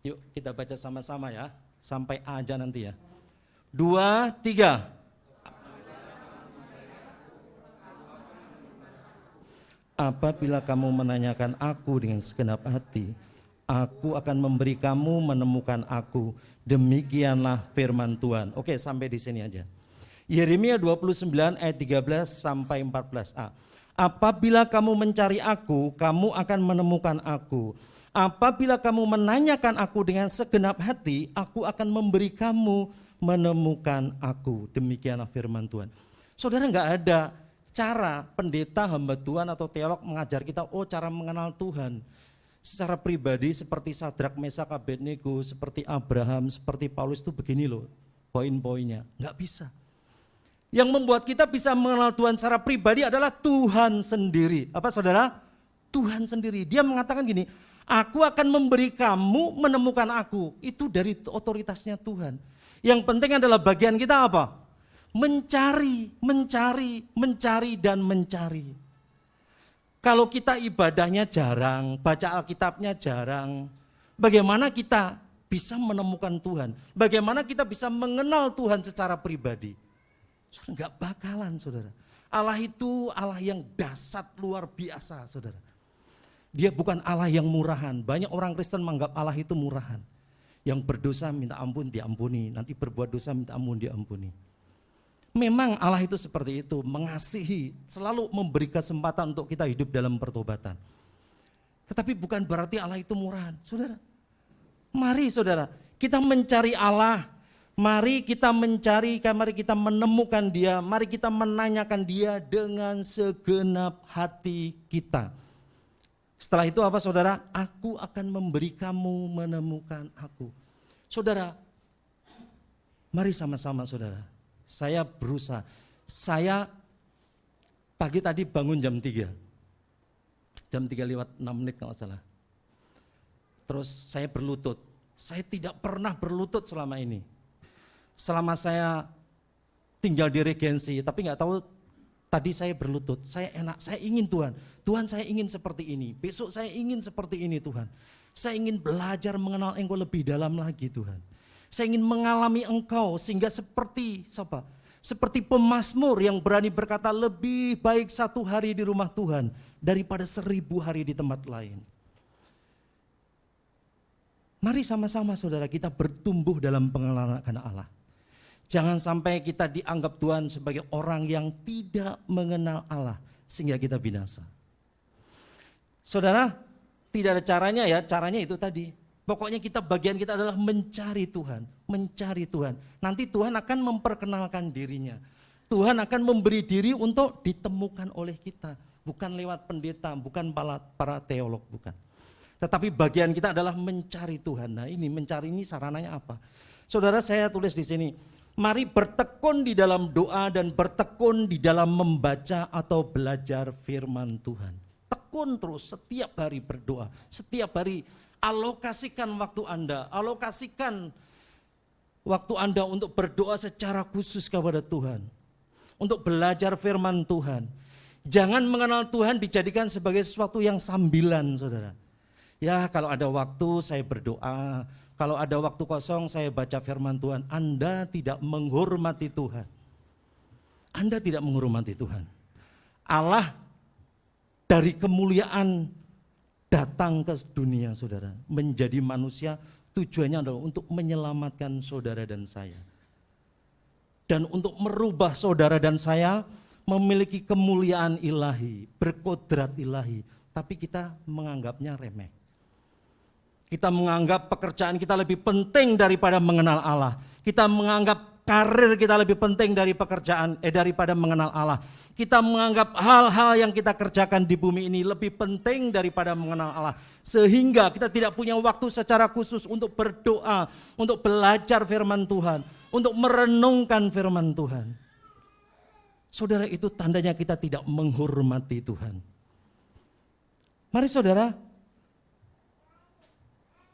Yuk kita baca sama-sama ya, sampai A aja nanti ya. 2, 3. Apabila kamu menanyakan aku dengan segenap hati, aku akan memberi kamu menemukan aku. Demikianlah firman Tuhan. Oke, sampai di sini aja. Yeremia 29 ayat 13 sampai 14a. Apabila kamu mencari aku, kamu akan menemukan aku. Apabila kamu menanyakan aku dengan segenap hati, aku akan memberi kamu menemukan aku. Demikianlah firman Tuhan. Saudara, nggak ada cara pendeta, hamba Tuhan atau teolog mengajar kita, oh cara mengenal Tuhan secara pribadi seperti Sadrak, Mesak, Abednego, seperti Abraham, seperti Paulus itu begini loh poin-poinnya. Nggak bisa. Yang membuat kita bisa mengenal Tuhan secara pribadi adalah Tuhan sendiri. Apa saudara? Tuhan sendiri. Dia mengatakan gini, aku akan memberi kamu menemukan aku. Itu dari otoritasnya Tuhan. Yang penting adalah bagian kita apa? Mencari, mencari, mencari, dan mencari. Kalau kita ibadahnya jarang, baca Alkitabnya jarang, bagaimana kita bisa menemukan Tuhan? Bagaimana kita bisa mengenal Tuhan secara pribadi? Saudara, enggak bakalan, saudara. Allah itu Allah yang dahsyat luar biasa, saudara. Dia bukan Allah yang murahan. Banyak orang Kristen menganggap Allah itu murahan. Yang berdosa minta ampun diampuni, nanti berbuat dosa minta ampun diampuni. Memang Allah itu seperti itu, mengasihi, selalu memberi kesempatan untuk kita hidup dalam pertobatan. Tetapi bukan berarti Allah itu murahan, saudara. Mari saudara, kita mencari Allah. Mari kita mencari, mari kita menemukan Dia, mari kita menanyakan Dia dengan segenap hati kita. Setelah itu apa saudara? Aku akan memberi kamu menemukan aku. Saudara, mari sama-sama saudara. Saya berusaha. Saya pagi tadi bangun jam 3. Jam 3 lewat 6 menit kalau salah. Terus saya berlutut. Saya tidak pernah berlutut selama ini. Selama saya tinggal di Regensi, tapi nggak tahu tadi saya berlutut, saya enak, saya ingin Tuhan. Tuhan saya ingin seperti ini, besok saya ingin seperti ini Tuhan. Saya ingin belajar mengenal Engkau lebih dalam lagi Tuhan. Saya ingin mengalami Engkau sehingga seperti siapa? Seperti pemazmur yang berani berkata lebih baik 1 hari di rumah Tuhan daripada 1000 hari di tempat lain. Mari sama-sama saudara kita bertumbuh dalam pengenalan akan Allah. Jangan sampai kita dianggap Tuhan sebagai orang yang tidak mengenal Allah sehingga kita binasa. Saudara, tidak ada caranya ya, caranya itu tadi. Pokoknya bagian kita adalah mencari Tuhan, mencari Tuhan. Nanti Tuhan akan memperkenalkan dirinya. Tuhan akan memberi diri untuk ditemukan oleh kita. Bukan lewat pendeta, bukan para teolog, bukan. Tetapi bagian kita adalah mencari Tuhan. Nah ini mencari ini sarananya apa? Saudara, saya tulis di sini. Mari bertekun di dalam doa dan bertekun di dalam membaca atau belajar firman Tuhan. Tekun terus setiap hari berdoa, setiap hari alokasikan waktu Anda, alokasikan waktu Anda untuk berdoa secara khusus kepada Tuhan. Untuk belajar firman Tuhan. Jangan mengenal Tuhan dijadikan sebagai sesuatu yang sambilan saudara. Ya kalau ada waktu saya berdoa, kalau ada waktu kosong saya baca firman Tuhan. Anda tidak menghormati Tuhan. Anda tidak menghormati Tuhan. Allah dari kemuliaan datang ke dunia saudara. Menjadi manusia tujuannya adalah untuk menyelamatkan saudara dan saya. Dan untuk merubah saudara dan saya memiliki kemuliaan ilahi, berkodrat ilahi. Tapi kita menganggapnya remeh. Kita menganggap pekerjaan kita lebih penting daripada mengenal Allah. Kita menganggap karir kita lebih penting dari daripada mengenal Allah. Kita menganggap hal-hal yang kita kerjakan di bumi ini lebih penting daripada mengenal Allah. Sehingga kita tidak punya waktu secara khusus untuk berdoa, untuk belajar firman Tuhan, untuk merenungkan firman Tuhan. Saudara, itu tandanya kita tidak menghormati Tuhan. Mari saudara,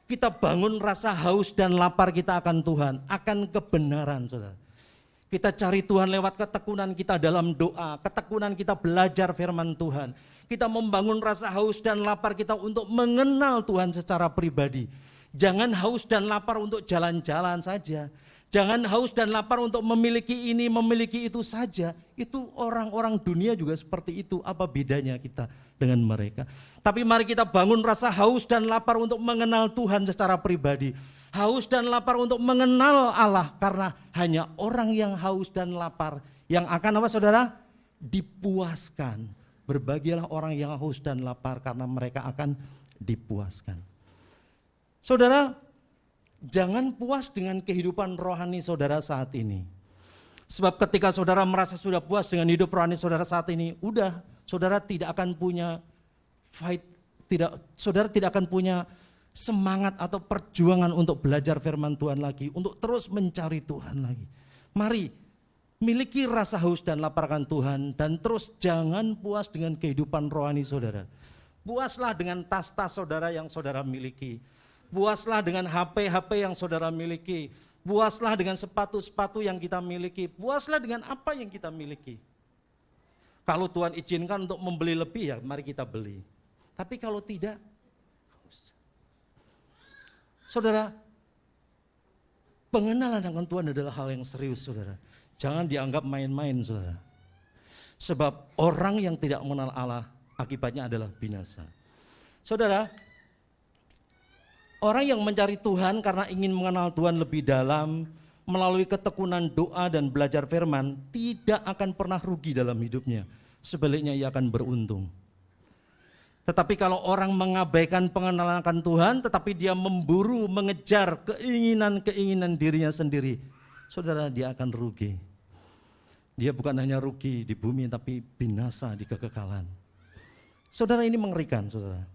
kita bangun rasa haus dan lapar kita akan Tuhan, akan kebenaran saudara. Kita cari Tuhan lewat ketekunan kita dalam doa, ketekunan kita belajar firman Tuhan. Kita membangun rasa haus dan lapar kita untuk mengenal Tuhan secara pribadi. Jangan haus dan lapar untuk jalan-jalan saja. Jangan haus dan lapar untuk memiliki ini, memiliki itu saja. Itu orang-orang dunia juga seperti itu. Apa bedanya kita dengan mereka? Tapi mari kita bangun rasa haus dan lapar untuk mengenal Tuhan secara pribadi. Haus dan lapar untuk mengenal Allah. Karena hanya orang yang haus dan lapar yang akan apa saudara? Dipuaskan. Berbahagialah orang yang haus dan lapar karena mereka akan dipuaskan. Saudara, jangan puas dengan kehidupan rohani saudara saat ini. Sebab ketika saudara merasa sudah puas dengan hidup rohani saudara saat ini, udah, saudara tidak akan punya saudara tidak akan punya semangat atau perjuangan untuk belajar firman Tuhan lagi, untuk terus mencari Tuhan lagi. Mari, miliki rasa haus dan lapar akan Tuhan, dan terus jangan puas dengan kehidupan rohani saudara. Puaslah dengan tas-tas saudara yang saudara miliki. Puaslah dengan HP-HP yang saudara miliki. Puaslah dengan sepatu-sepatu yang kita miliki. Puaslah dengan apa yang kita miliki. Kalau Tuhan izinkan untuk membeli lebih, ya mari kita beli. Tapi kalau tidak, saudara, pengenalan dengan Tuhan adalah hal yang serius, saudara. Jangan dianggap main-main, saudara. Sebab orang yang tidak mengenal Allah, akibatnya adalah binasa. Saudara, orang yang mencari Tuhan karena ingin mengenal Tuhan lebih dalam, melalui ketekunan doa dan belajar firman, tidak akan pernah rugi dalam hidupnya. Sebaliknya ia akan beruntung. Tetapi kalau orang mengabaikan pengenalan akan Tuhan, tetapi dia memburu, mengejar keinginan-keinginan dirinya sendiri, saudara, dia akan rugi. Dia bukan hanya rugi di bumi, tapi binasa di kekekalan. Saudara, ini mengerikan, saudara.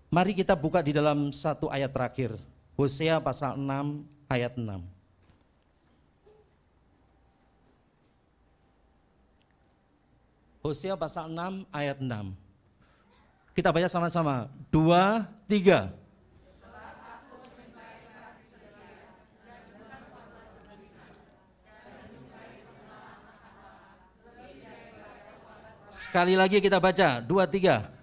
Mari kita buka di dalam satu ayat terakhir, Hosea pasal 6 ayat 6. Hosea pasal 6 ayat 6. Kita baca sama-sama, 2, 3. Sekali lagi kita baca, 2, 3.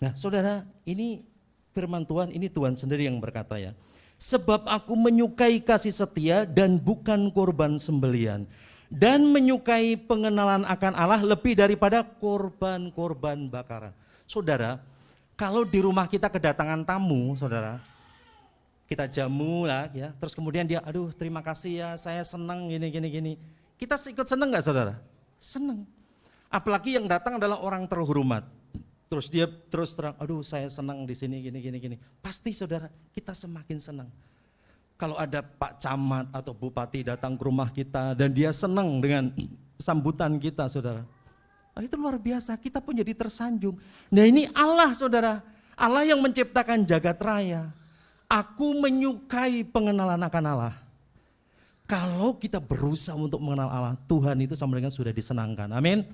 Nah saudara, ini firman Tuhan, ini Tuhan sendiri yang berkata ya. Sebab aku menyukai kasih setia dan bukan korban sembelian. Dan menyukai pengenalan akan Allah lebih daripada korban-korban bakaran. Saudara, kalau di rumah kita kedatangan tamu, saudara, kita jamu lah ya, terus kemudian dia, aduh terima kasih ya, saya senang gini. Kita ikut senang gak saudara? Senang. Apalagi yang datang adalah orang terhormat. Terus dia terus terang, aduh saya senang di sini gini. Pasti saudara, kita semakin senang. Kalau ada Pak Camat atau Bupati datang ke rumah kita dan dia senang dengan sambutan kita saudara. Nah, itu luar biasa, kita pun jadi tersanjung. Nah ini Allah saudara, Allah yang menciptakan jagat raya. Aku menyukai pengenalan akan Allah. Kalau kita berusaha untuk mengenal Allah, Tuhan itu sama dengan sudah disenangkan. Amin.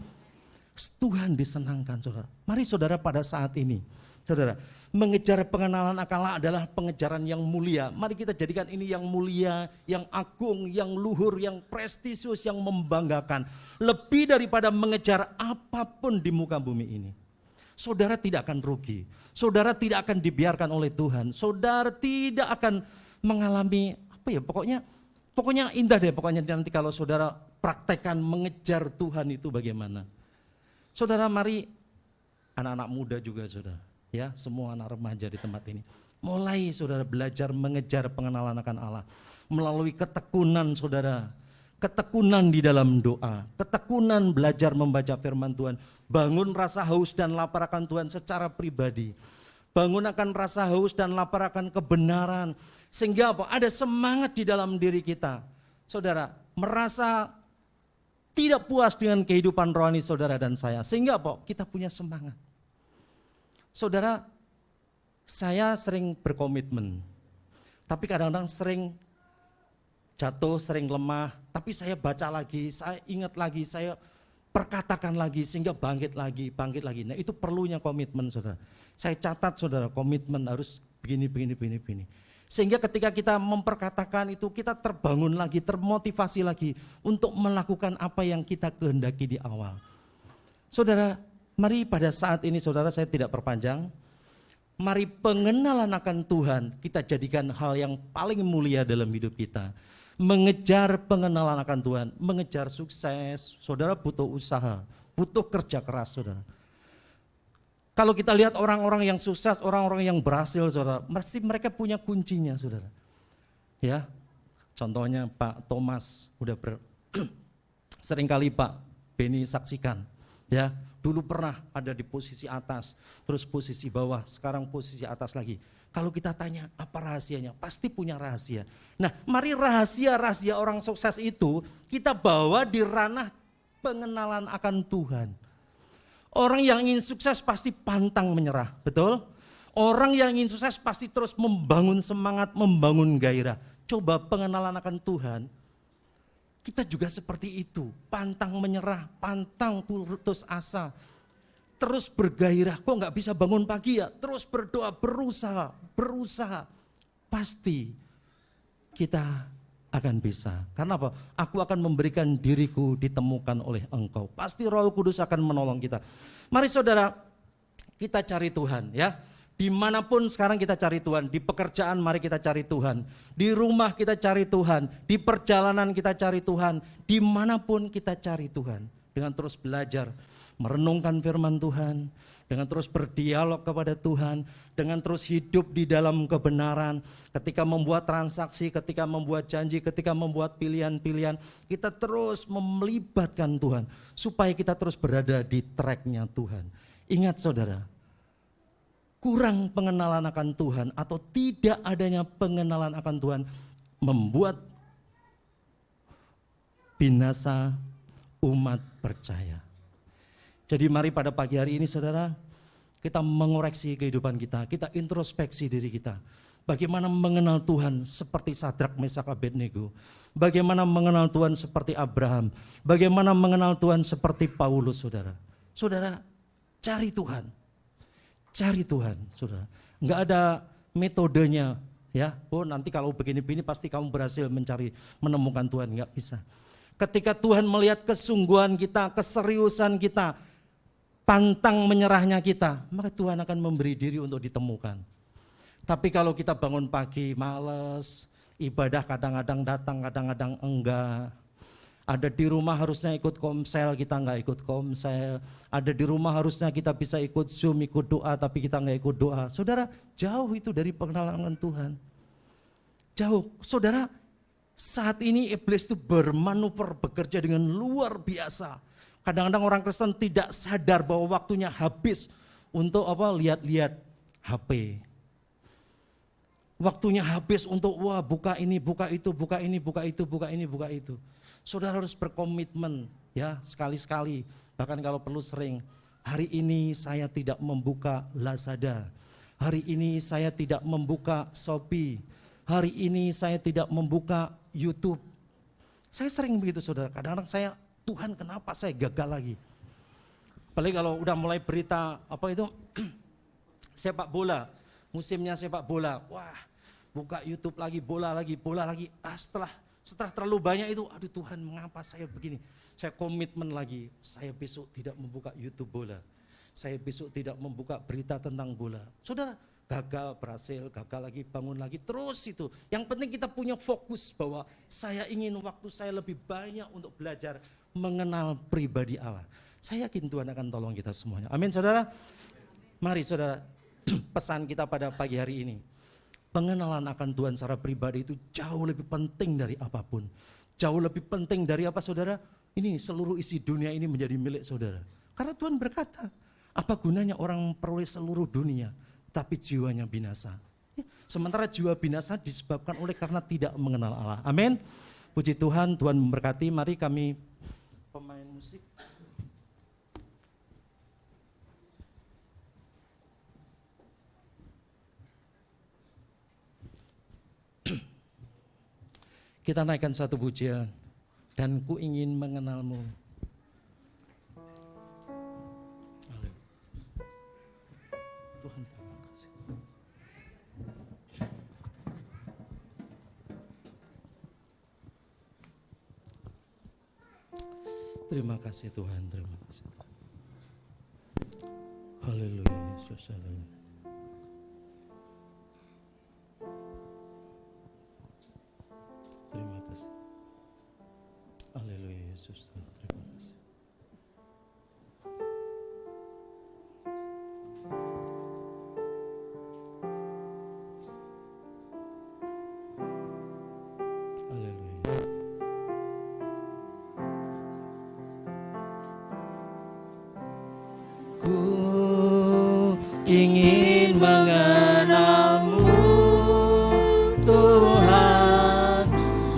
Tuhan disenangkan saudara. Mari saudara pada saat ini, saudara, mengejar pengenalan akan Allah adalah pengejaran yang mulia. Mari kita jadikan ini yang mulia, yang agung, yang luhur, yang prestisius, yang membanggakan. Lebih daripada mengejar apapun di muka bumi ini. Saudara tidak akan rugi. Saudara tidak akan dibiarkan oleh Tuhan. Saudara tidak akan mengalami apa ya, pokoknya indah deh pokoknya nanti kalau saudara praktekkan mengejar Tuhan itu bagaimana. Saudara, mari anak-anak muda juga saudara, ya semua anak remaja di tempat ini, mulai saudara belajar mengejar pengenalan akan Allah melalui ketekunan saudara, ketekunan di dalam doa, ketekunan belajar membaca firman Tuhan, bangun rasa haus dan lapar akan Tuhan secara pribadi, bangun akan rasa haus dan lapar akan kebenaran, sehingga apa? Ada semangat di dalam diri kita, saudara, merasa tidak puas dengan kehidupan rohani saudara dan saya. Sehingga apa? Kita punya semangat. Saudara, saya sering berkomitmen. Tapi kadang-kadang sering jatuh, sering lemah. Tapi saya baca lagi, saya ingat lagi, saya perkatakan lagi sehingga bangkit lagi. Nah itu perlunya komitmen saudara. Saya catat saudara, komitmen harus begini. Sehingga ketika kita memperkatakan itu kita terbangun lagi, termotivasi lagi untuk melakukan apa yang kita kehendaki di awal. Saudara, mari pada saat ini saudara saya tidak perpanjang. Mari pengenalan akan Tuhan kita jadikan hal yang paling mulia dalam hidup kita. Mengejar pengenalan akan Tuhan, mengejar sukses, saudara butuh usaha, butuh kerja keras saudara. Kalau kita lihat orang-orang yang sukses, orang-orang yang berhasil, saudara, mesti mereka punya kuncinya, saudara. Ya, contohnya Pak Thomas, seringkali Pak Beni saksikan. Ya, dulu pernah ada di posisi atas, terus posisi bawah, sekarang posisi atas lagi. Kalau kita tanya apa rahasianya, pasti punya rahasia. Nah, mari rahasia-rahasia orang sukses itu kita bawa di ranah pengenalan akan Tuhan. Orang yang ingin sukses pasti pantang menyerah, betul? Orang yang ingin sukses pasti terus membangun semangat, membangun gairah. Coba pengenalan akan Tuhan, kita juga seperti itu, pantang menyerah, pantang putus asa. Terus bergairah, kok nggak bisa bangun pagi ya? Terus berdoa, berusaha. Pasti kita akan bisa. Karena apa? Aku akan memberikan diriku ditemukan oleh Engkau. Pasti Roh Kudus akan menolong kita. Mari saudara, kita cari Tuhan ya. Dimanapun sekarang kita cari Tuhan. Di pekerjaan mari kita cari Tuhan. Di rumah kita cari Tuhan. Di perjalanan kita cari Tuhan. Dimanapun kita cari Tuhan. Dengan terus belajar, merenungkan firman Tuhan, dengan terus berdialog kepada Tuhan, dengan terus hidup di dalam kebenaran, ketika membuat transaksi, ketika membuat janji, ketika membuat pilihan-pilihan, kita terus melibatkan Tuhan, supaya kita terus berada di tracknya Tuhan. Ingat saudara, kurang pengenalan akan Tuhan atau tidak adanya pengenalan akan Tuhan membuat binasa umat percaya. Jadi mari pada pagi hari ini saudara, kita mengoreksi kehidupan kita, kita introspeksi diri kita. Bagaimana mengenal Tuhan seperti Sadrak, Mesak, Abednego. Bagaimana mengenal Tuhan seperti Abraham. Bagaimana mengenal Tuhan seperti Paulus saudara. Saudara, cari Tuhan. Cari Tuhan saudara. Enggak ada metodenya ya. Oh nanti kalau begini-begini pasti kamu berhasil menemukan Tuhan. Enggak bisa. Ketika Tuhan melihat kesungguhan kita, keseriusan kita, pantang menyerahnya kita, maka Tuhan akan memberi diri untuk ditemukan. Tapi kalau kita bangun pagi malas, ibadah kadang-kadang datang, kadang-kadang enggak. Ada di rumah harusnya ikut komsel, kita enggak ikut komsel. Ada di rumah harusnya kita bisa ikut Zoom, ikut doa, tapi kita enggak ikut doa. Saudara, jauh itu dari pengenalan Tuhan. Jauh, saudara. Saat ini iblis itu bermanuver, bekerja dengan luar biasa. Kadang-kadang orang Kristen tidak sadar bahwa waktunya habis untuk lihat-lihat HP. Waktunya habis untuk buka ini, buka itu, buka ini, buka itu, buka ini, buka itu. Saudara harus berkomitmen ya sekali-sekali, bahkan kalau perlu sering. Hari ini saya tidak membuka Lazada. Hari ini saya tidak membuka Shopee. Hari ini saya tidak membuka YouTube. Saya sering begitu saudara, kadang-kadang saya, Tuhan kenapa saya gagal lagi. Apalagi kalau udah mulai berita sepak bola, musimnya sepak bola. Wah, buka YouTube lagi, bola lagi. Setelah terlalu banyak itu, aduh Tuhan mengapa saya begini. Saya komitmen lagi, saya besok tidak membuka YouTube bola. Saya besok tidak membuka berita tentang bola. Saudara, gagal, berhasil, gagal lagi, bangun lagi, terus itu. Yang penting kita punya fokus bahwa saya ingin waktu saya lebih banyak untuk belajar mengenal pribadi Allah. Saya yakin Tuhan akan tolong kita semuanya. Amin saudara. Mari saudara, pesan kita pada pagi hari ini. Pengenalan akan Tuhan secara pribadi itu jauh lebih penting dari apapun. Jauh lebih penting dari apa saudara? Ini seluruh isi dunia ini menjadi milik saudara. Karena Tuhan berkata, apa gunanya orang memperoleh seluruh dunia, tapi jiwanya binasa. Sementara jiwa binasa disebabkan oleh karena tidak mengenal Allah. Amin. Puji Tuhan, Tuhan memberkati. Mari kami pemain musik. Kita naikkan satu pujian. Dan ku ingin mengenalmu. Tuhan terima kasih. Terima kasih Tuhan, terima kasih. Haleluya, Yesus, haleluya. Terima kasih. Haleluya, Yesus, terima kasih. Haleluya.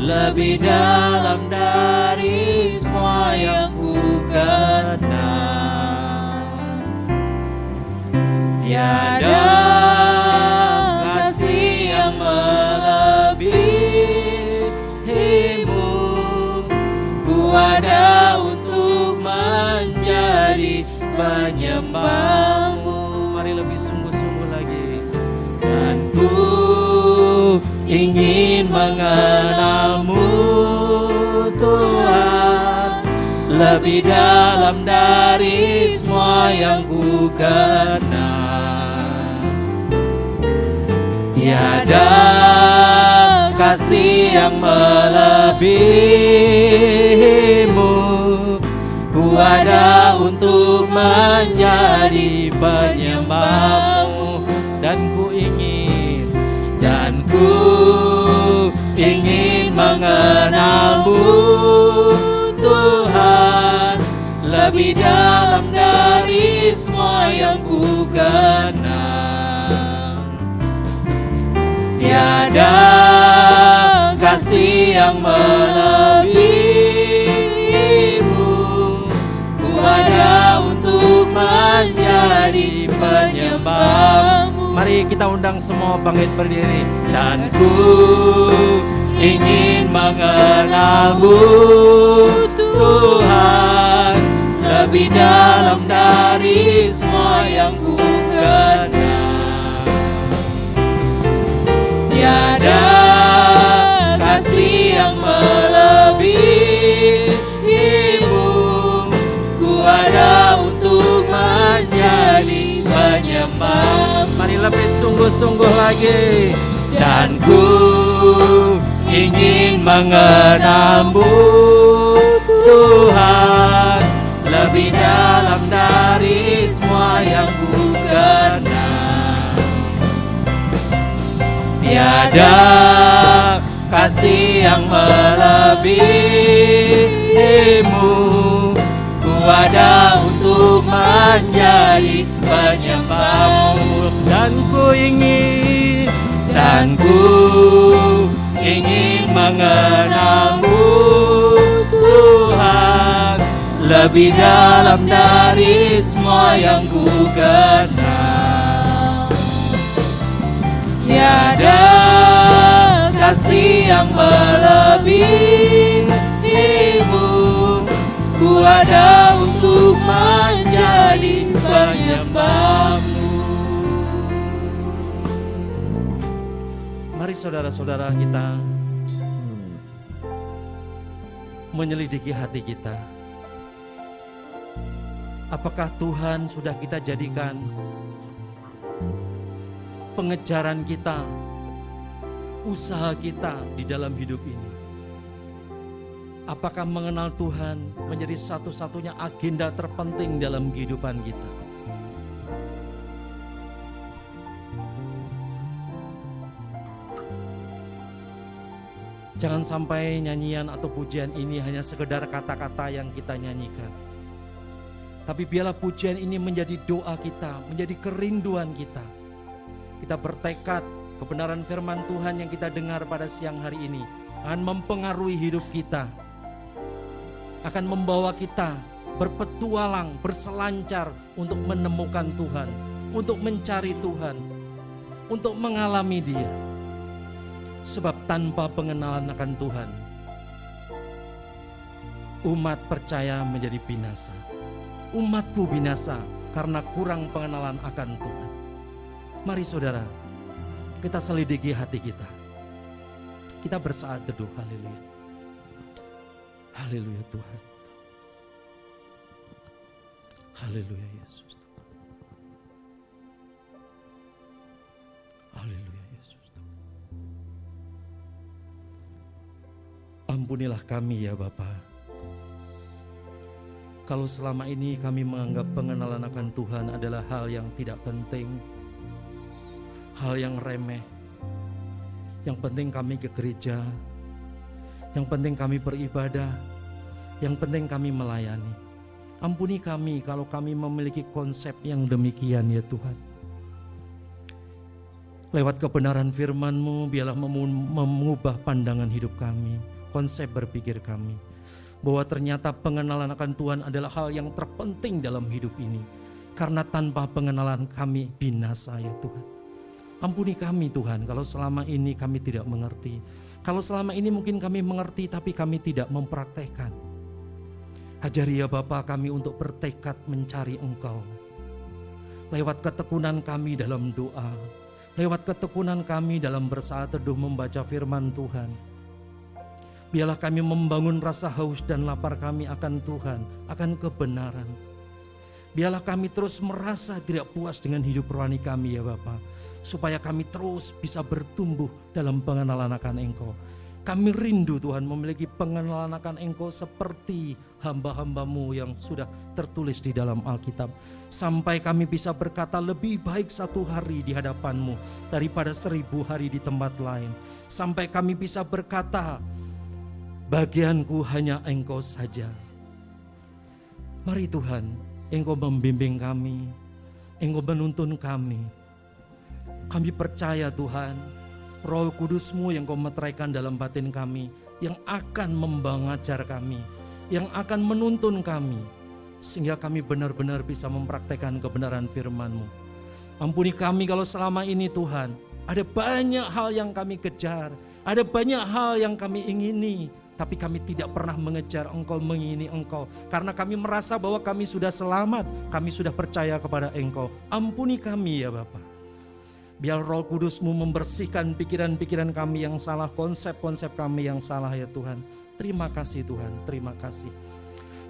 lebih dalam dari semua yang ku kenal. Tiada kasih yang melebihimu, ku ada untuk menjadi penyembahmu. Mari lebih sungguh-sungguh lagi. Dan ku ingin mengenalmu Tuhan, lebih dalam dari semua yang ku kenal. Tiada kasih yang melebihimu, ku ada untuk menjadi penyembahmu. Dan ku ingin mengenalmu Tuhan, lebih dalam dari semua yang ku kenal. Tiada kasih yang melebihimu, ku ada untuk menjadi penyembahmu. Mari kita undang semua bangkit berdiri. Dan ku ingin mengenalmu Tuhan, lebih dalam dari semua yang ku kenal. Tiada kasih yang melebihimu, ku ada untuk menjadi penyembah. Mari lebih sungguh-sungguh lagi. Dan ku ingin mengenalmu Tuhan, lebih dalam dari semua yang ku kenal. Tiada kasih yang melebihimu, ku ada untuk menjadi penyembahmu. Dan ku ingin mengenalmu Tuhan, lebih dalam dari semua yang ku kenal. Tiada kasih yang melebihimu, ku ada untuk menjadi penyembahmu. Mari saudara-saudara kita menyelidiki hati kita. Apakah Tuhan sudah kita jadikan pengejaran kita, usaha kita di dalam hidup ini? Apakah mengenal Tuhan menjadi satu-satunya agenda terpenting dalam kehidupan kita? Jangan sampai nyanyian atau pujian ini hanya sekedar kata-kata yang kita nyanyikan. Tapi biarlah pujian ini menjadi doa kita, menjadi kerinduan kita. Kita bertekad kebenaran firman Tuhan yang kita dengar pada siang hari ini akan mempengaruhi hidup kita. Akan membawa kita berpetualang, berselancar untuk menemukan Tuhan, untuk mencari Tuhan, untuk mengalami Dia. Sebab tanpa pengenalan akan Tuhan, umat percaya menjadi binasa. Umatku binasa karena kurang pengenalan akan Tuhan. Mari saudara, kita selidiki hati kita. Kita bersaat teduh, haleluya. Haleluya Tuhan. Haleluya Yesus. Haleluya. Ampunilah kami ya Bapa. Kalau selama ini kami menganggap pengenalan akan Tuhan adalah hal yang tidak penting, hal yang remeh. Yang penting kami ke gereja, yang penting kami beribadah, yang penting kami melayani. Ampuni kami kalau kami memiliki konsep yang demikian ya Tuhan. Lewat kebenaran firman-Mu, biarlah mengubah pandangan hidup kami. konsep berpikir kami. Bahwa ternyata pengenalan akan Tuhan adalah hal yang terpenting dalam hidup ini. Karena tanpa pengenalan kami binasa ya Tuhan. Ampuni kami Tuhan kalau selama ini kami tidak mengerti. Kalau selama ini mungkin kami mengerti tapi kami tidak mempraktekkan. Ajari ya Bapa kami untuk bertekad mencari Engkau. Lewat ketekunan kami dalam doa. Lewat ketekunan kami dalam bersaat teduh membaca firman Tuhan. Biarlah kami membangun rasa haus dan lapar kami akan Tuhan, akan kebenaran. Biarlah kami terus merasa tidak puas dengan hidup rohani kami ya Bapa. Supaya kami terus bisa bertumbuh dalam pengenalan akan Engkau. Kami rindu Tuhan memiliki pengenalan akan Engkau seperti hamba-hambamu yang sudah tertulis di dalam Alkitab. Sampai kami bisa berkata lebih baik 1 hari di hadapan-Mu daripada 1000 hari di tempat lain. Sampai kami bisa berkata bagianku hanya Engkau saja. Mari Tuhan, Engkau membimbing kami, Engkau menuntun kami. Kami percaya Tuhan, Roh Kudus-Mu yang Kau meteraikan dalam batin kami, yang akan mengajar kami, yang akan menuntun kami, sehingga kami benar-benar bisa mempraktekkan kebenaran firman-Mu. Ampuni kami kalau selama ini Tuhan, ada banyak hal yang kami kejar, ada banyak hal yang kami ingini, tapi kami tidak pernah mengejar Engkau, mengingini Engkau. Karena kami merasa bahwa kami sudah selamat, kami sudah percaya kepada Engkau. Ampuni kami ya Bapa. Biar Roh Kudus-Mu membersihkan pikiran-pikiran kami yang salah, konsep-konsep kami yang salah ya Tuhan. Terima kasih Tuhan, terima kasih.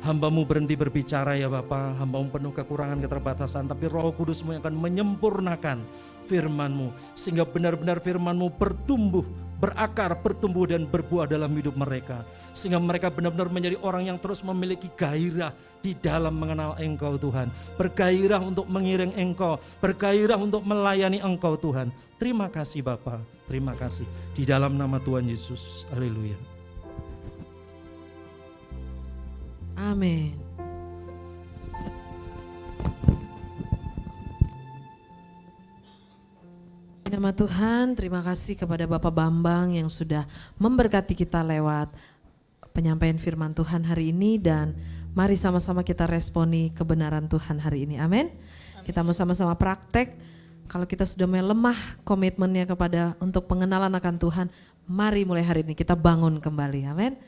Hamba-Mu berhenti berbicara ya Bapa, hamba-Mu penuh kekurangan, keterbatasan, tapi Roh Kudus-Mu yang akan menyempurnakan firman-Mu, sehingga benar-benar firman-Mu bertumbuh, berakar, bertumbuh dan berbuah dalam hidup mereka. Sehingga mereka benar-benar menjadi orang yang terus memiliki gairah di dalam mengenal Engkau Tuhan. Bergairah untuk mengiring Engkau, bergairah untuk melayani Engkau Tuhan. Terima kasih Bapa, terima kasih. Di dalam nama Tuhan Yesus, haleluya. Amin. Nama Tuhan, terima kasih kepada Bapak Bambang yang sudah memberkati kita lewat penyampaian firman Tuhan hari ini, dan mari sama-sama kita responi kebenaran Tuhan hari ini. Amin. Kita mau sama-sama praktek. Kalau kita sudah mulai lemah komitmennya kepada untuk pengenalan akan Tuhan, mari mulai hari ini kita bangun kembali. Amin.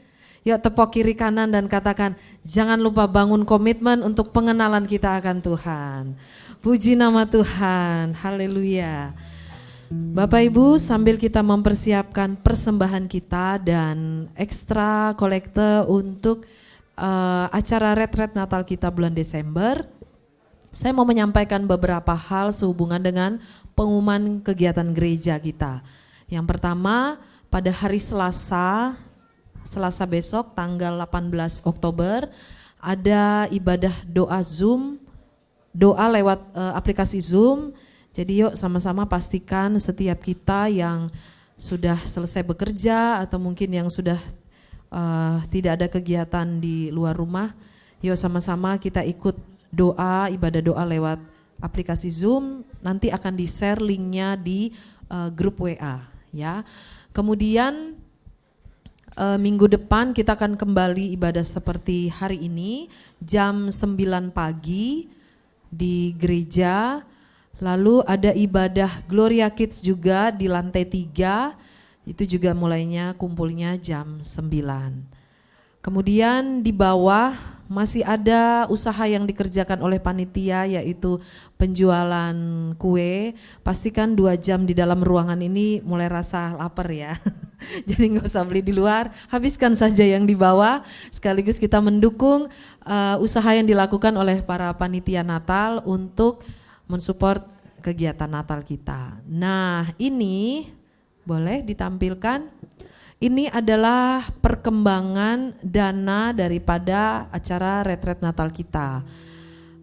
Yuk tepuk kiri kanan dan katakan, jangan lupa bangun komitmen untuk pengenalan kita akan Tuhan. Puji nama Tuhan, haleluya. Bapak Ibu, sambil kita mempersiapkan persembahan kita dan ekstra kolekte untuk acara retret Natal kita bulan Desember, saya mau menyampaikan beberapa hal sehubungan dengan pengumuman kegiatan gereja kita. Yang pertama, pada hari Selasa besok tanggal 18 Oktober ada ibadah doa Zoom, doa lewat aplikasi Zoom. Jadi yuk sama-sama pastikan setiap kita yang sudah selesai bekerja atau mungkin yang sudah tidak ada kegiatan di luar rumah, yuk sama-sama kita ikut doa, ibadah doa lewat aplikasi Zoom. Nanti akan di-share linknya di grup WA ya. Kemudian minggu depan kita akan kembali ibadah seperti hari ini jam 9 pagi di gereja. Lalu ada ibadah Gloria Kids juga di lantai 3, itu juga mulainya kumpulnya jam 9. Kemudian di bawah masih ada usaha yang dikerjakan oleh panitia, yaitu penjualan kue. Pastikan 2 jam di dalam ruangan ini mulai rasa lapar ya. Jadi nggak usah beli di luar, habiskan saja yang di bawah. Sekaligus kita mendukung usaha yang dilakukan oleh para panitia Natal untuk mensupport kegiatan Natal kita. Nah, ini boleh ditampilkan. Ini adalah perkembangan dana daripada acara retret Natal kita.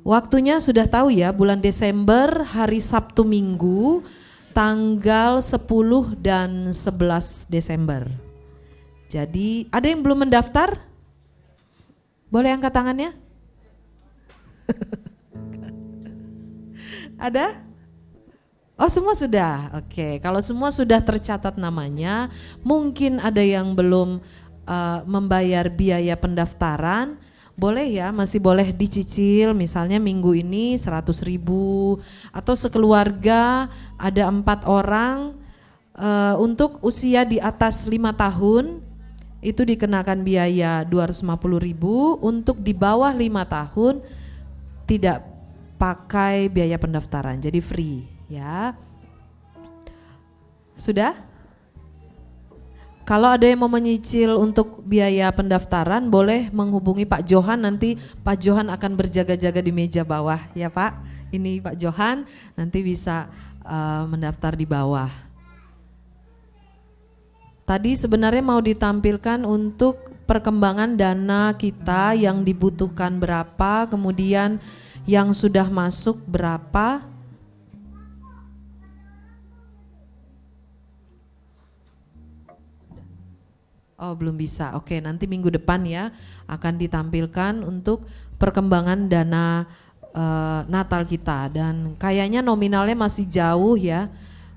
Waktunya sudah tahu ya, bulan Desember hari Sabtu Minggu tanggal 10 dan 11 Desember. Jadi, ada yang belum mendaftar? Boleh angkat tangannya? Ada? Oh semua sudah, oke. Kalau semua sudah tercatat namanya, mungkin ada yang belum membayar biaya pendaftaran, boleh ya, masih boleh dicicil, misalnya minggu ini 100.000 atau sekeluarga ada 4 orang untuk usia di atas 5 tahun itu dikenakan biaya 250.000, untuk di bawah 5 tahun tidak pakai biaya pendaftaran, jadi free ya. Sudah? Kalau ada yang mau menyicil untuk biaya pendaftaran boleh menghubungi Pak Johan, nanti Pak Johan akan berjaga-jaga di meja bawah ya Pak. Ini Pak Johan, nanti bisa mendaftar di bawah. Tadi sebenarnya mau ditampilkan untuk perkembangan dana kita yang dibutuhkan berapa, kemudian yang sudah masuk berapa. Oh belum bisa, oke nanti minggu depan ya akan ditampilkan untuk perkembangan dana Natal kita, dan kayaknya nominalnya masih jauh ya.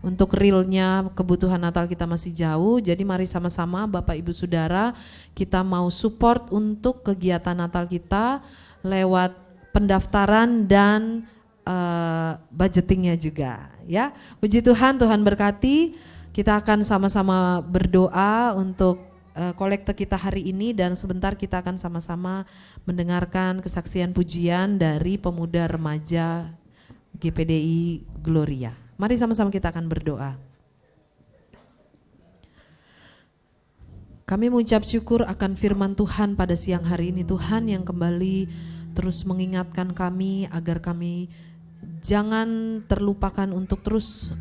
Untuk realnya kebutuhan Natal kita masih jauh, jadi mari sama-sama Bapak Ibu Saudara kita mau support untuk kegiatan Natal kita lewat pendaftaran dan budgetingnya juga ya. Puji Tuhan, Tuhan berkati. Kita akan sama-sama berdoa untuk kolekte kita hari ini, dan sebentar kita akan sama-sama mendengarkan kesaksian pujian dari pemuda remaja GPDI Gloria. Mari sama-sama kita akan berdoa. Kami mengucap syukur akan firman Tuhan pada siang hari ini, Tuhan yang kembali terus mengingatkan kami agar kami jangan terlupakan untuk terus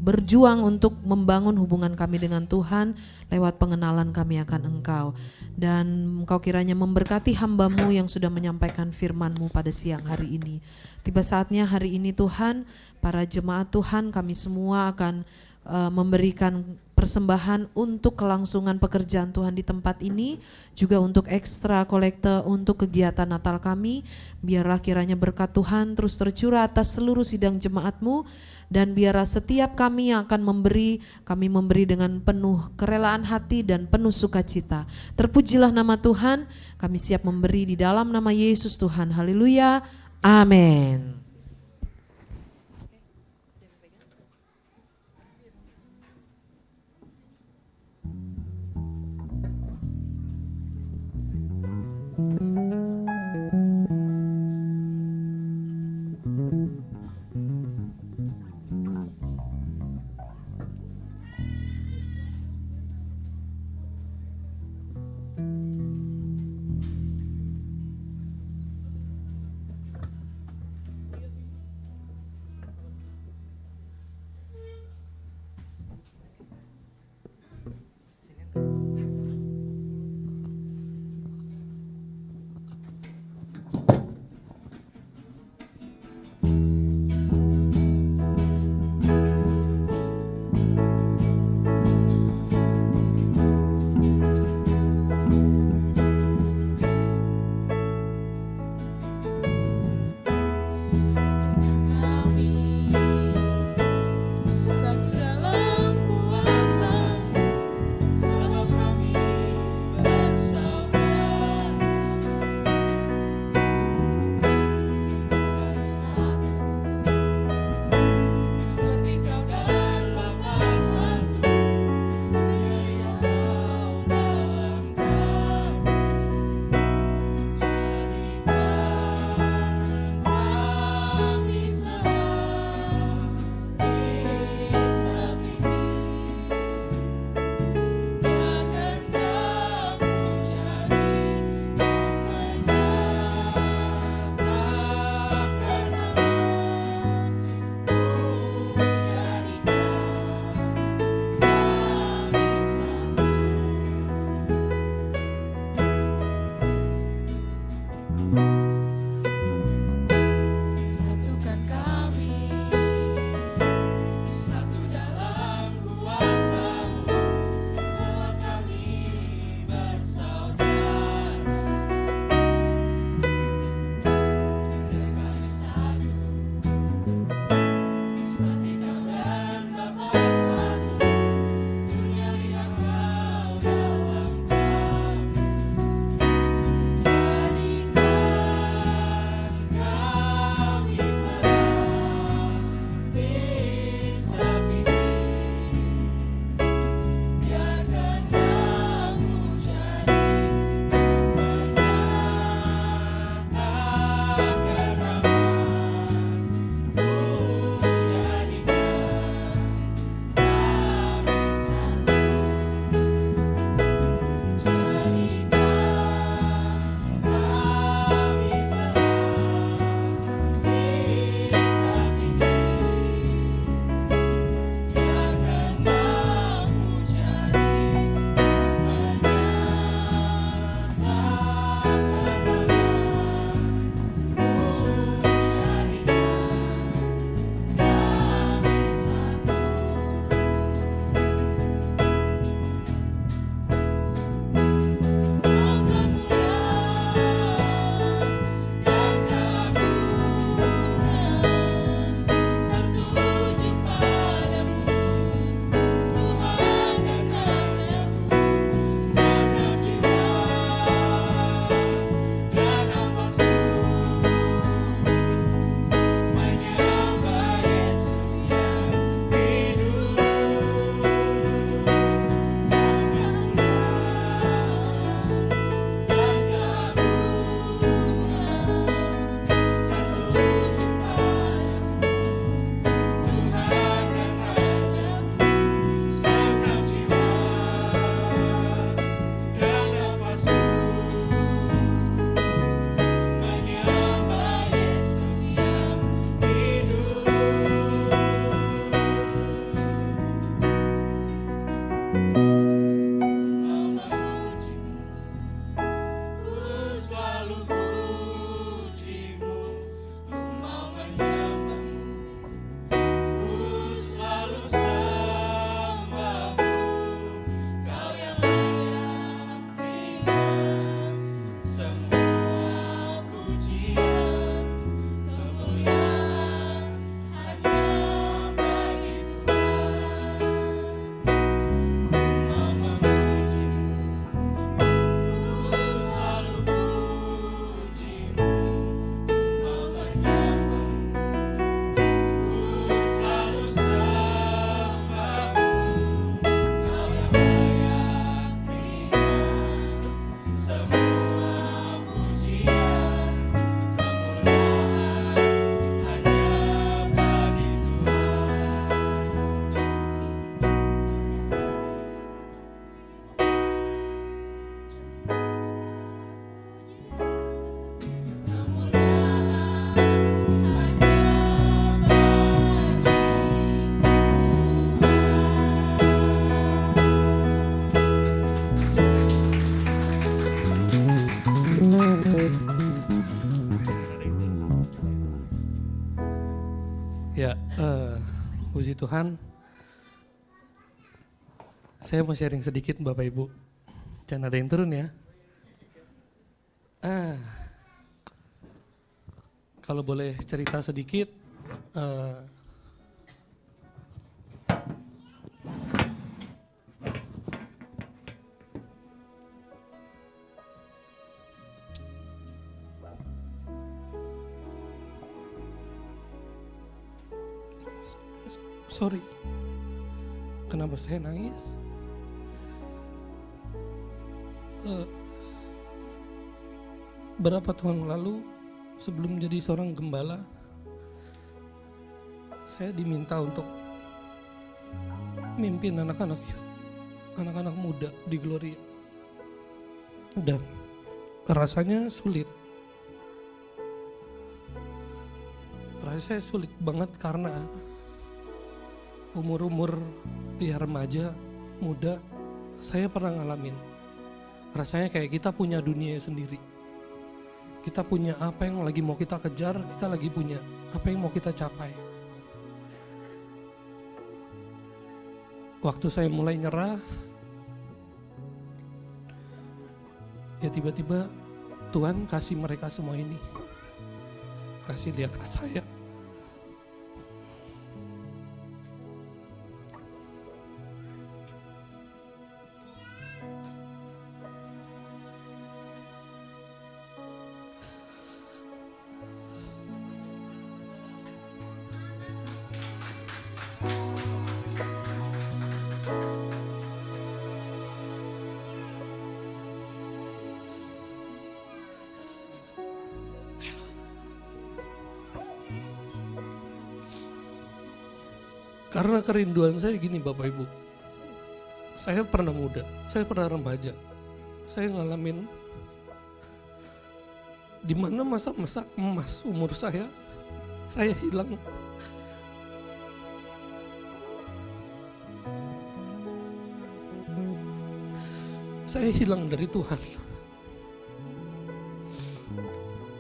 berjuang untuk membangun hubungan kami dengan Tuhan lewat pengenalan kami akan Engkau. Dan Engkau kiranya memberkati hamba-Mu yang sudah menyampaikan firman-Mu pada siang hari ini. Tiba saatnya hari ini Tuhan, para jemaat Tuhan kami semua akan memberikan persembahan untuk kelangsungan pekerjaan Tuhan di tempat ini, juga untuk ekstra kolekte untuk kegiatan Natal kami. Biarlah kiranya berkat Tuhan terus tercurah atas seluruh sidang jemaat-Mu, dan biarlah setiap kami yang akan memberi, kami memberi dengan penuh kerelaan hati dan penuh sukacita. Terpujilah nama Tuhan, kami siap memberi di dalam nama Yesus Tuhan. Haleluya, amin. Puji Tuhan. Saya mau sharing sedikit Bapak Ibu. Jangan ada yang turun ya. Kalau boleh cerita sedikit. Sorry, kenapa saya nangis? Berapa tahun lalu sebelum jadi seorang gembala, saya diminta untuk mimpin anak-anak muda di Gloria. Dan rasanya sulit. Rasanya sulit banget karena umur-umur ya remaja, muda, saya pernah ngalamin. Rasanya kayak kita punya dunia sendiri. Kita punya apa yang lagi mau kita kejar, kita lagi punya apa yang mau kita capai. Waktu saya mulai nyerah, ya tiba-tiba Tuhan kasih mereka semua ini. Kasih lihat ke saya. Karena kerinduan saya gini Bapak Ibu, saya pernah muda, saya pernah remaja, saya ngalamin di mana masa-masa emas umur saya hilang. Saya hilang dari Tuhan.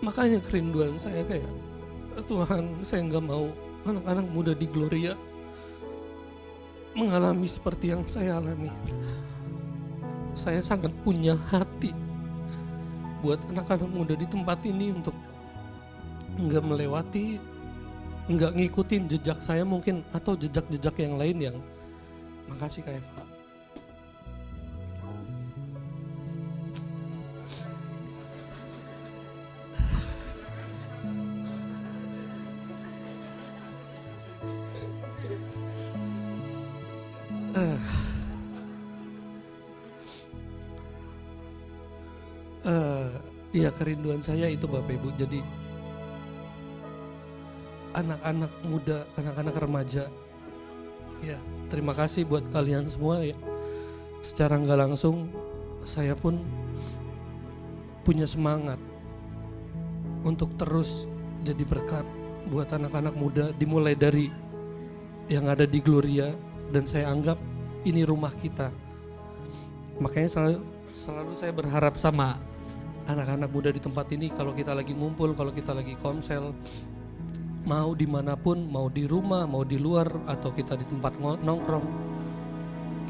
Makanya kerinduan saya kayak, Tuhan, saya nggak mau anak-anak muda di Gloria mengalami seperti yang saya alami. Saya sangat punya hati buat anak-anak muda di tempat ini untuk nggak melewati, nggak ngikutin jejak saya mungkin, atau jejak-jejak yang lain yang. Makasih Kak Eva. Ya kerinduan saya itu Bapak Ibu. Jadi anak-anak muda, anak-anak remaja, ya terima kasih buat kalian semua ya. Secara nggak langsung saya pun punya semangat untuk terus jadi berkat buat anak-anak muda, dimulai dari yang ada di Gloria, dan saya anggap ini rumah kita. Makanya selalu saya berharap sama anak-anak muda di tempat ini, kalau kita lagi ngumpul, kalau kita lagi komsel, mau dimanapun, mau di rumah, mau di luar, atau kita di tempat nongkrong,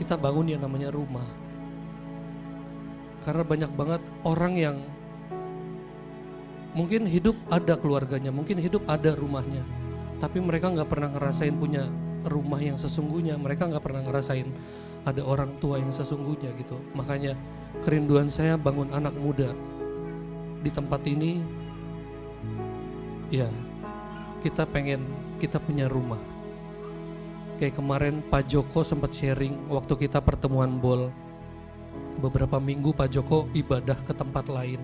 kita bangun yang namanya rumah. Karena banyak banget orang yang mungkin hidup ada keluarganya, mungkin hidup ada rumahnya, tapi mereka gak pernah ngerasain punya rumah yang sesungguhnya. Mereka gak pernah ngerasain ada orang tua yang sesungguhnya gitu. Makanya kerinduan saya bangun anak muda di tempat ini, ya kita pengen kita punya rumah. Kayak kemarin Pak Joko sempat sharing waktu kita pertemuan BOL. Beberapa minggu Pak Joko ibadah ke tempat lain.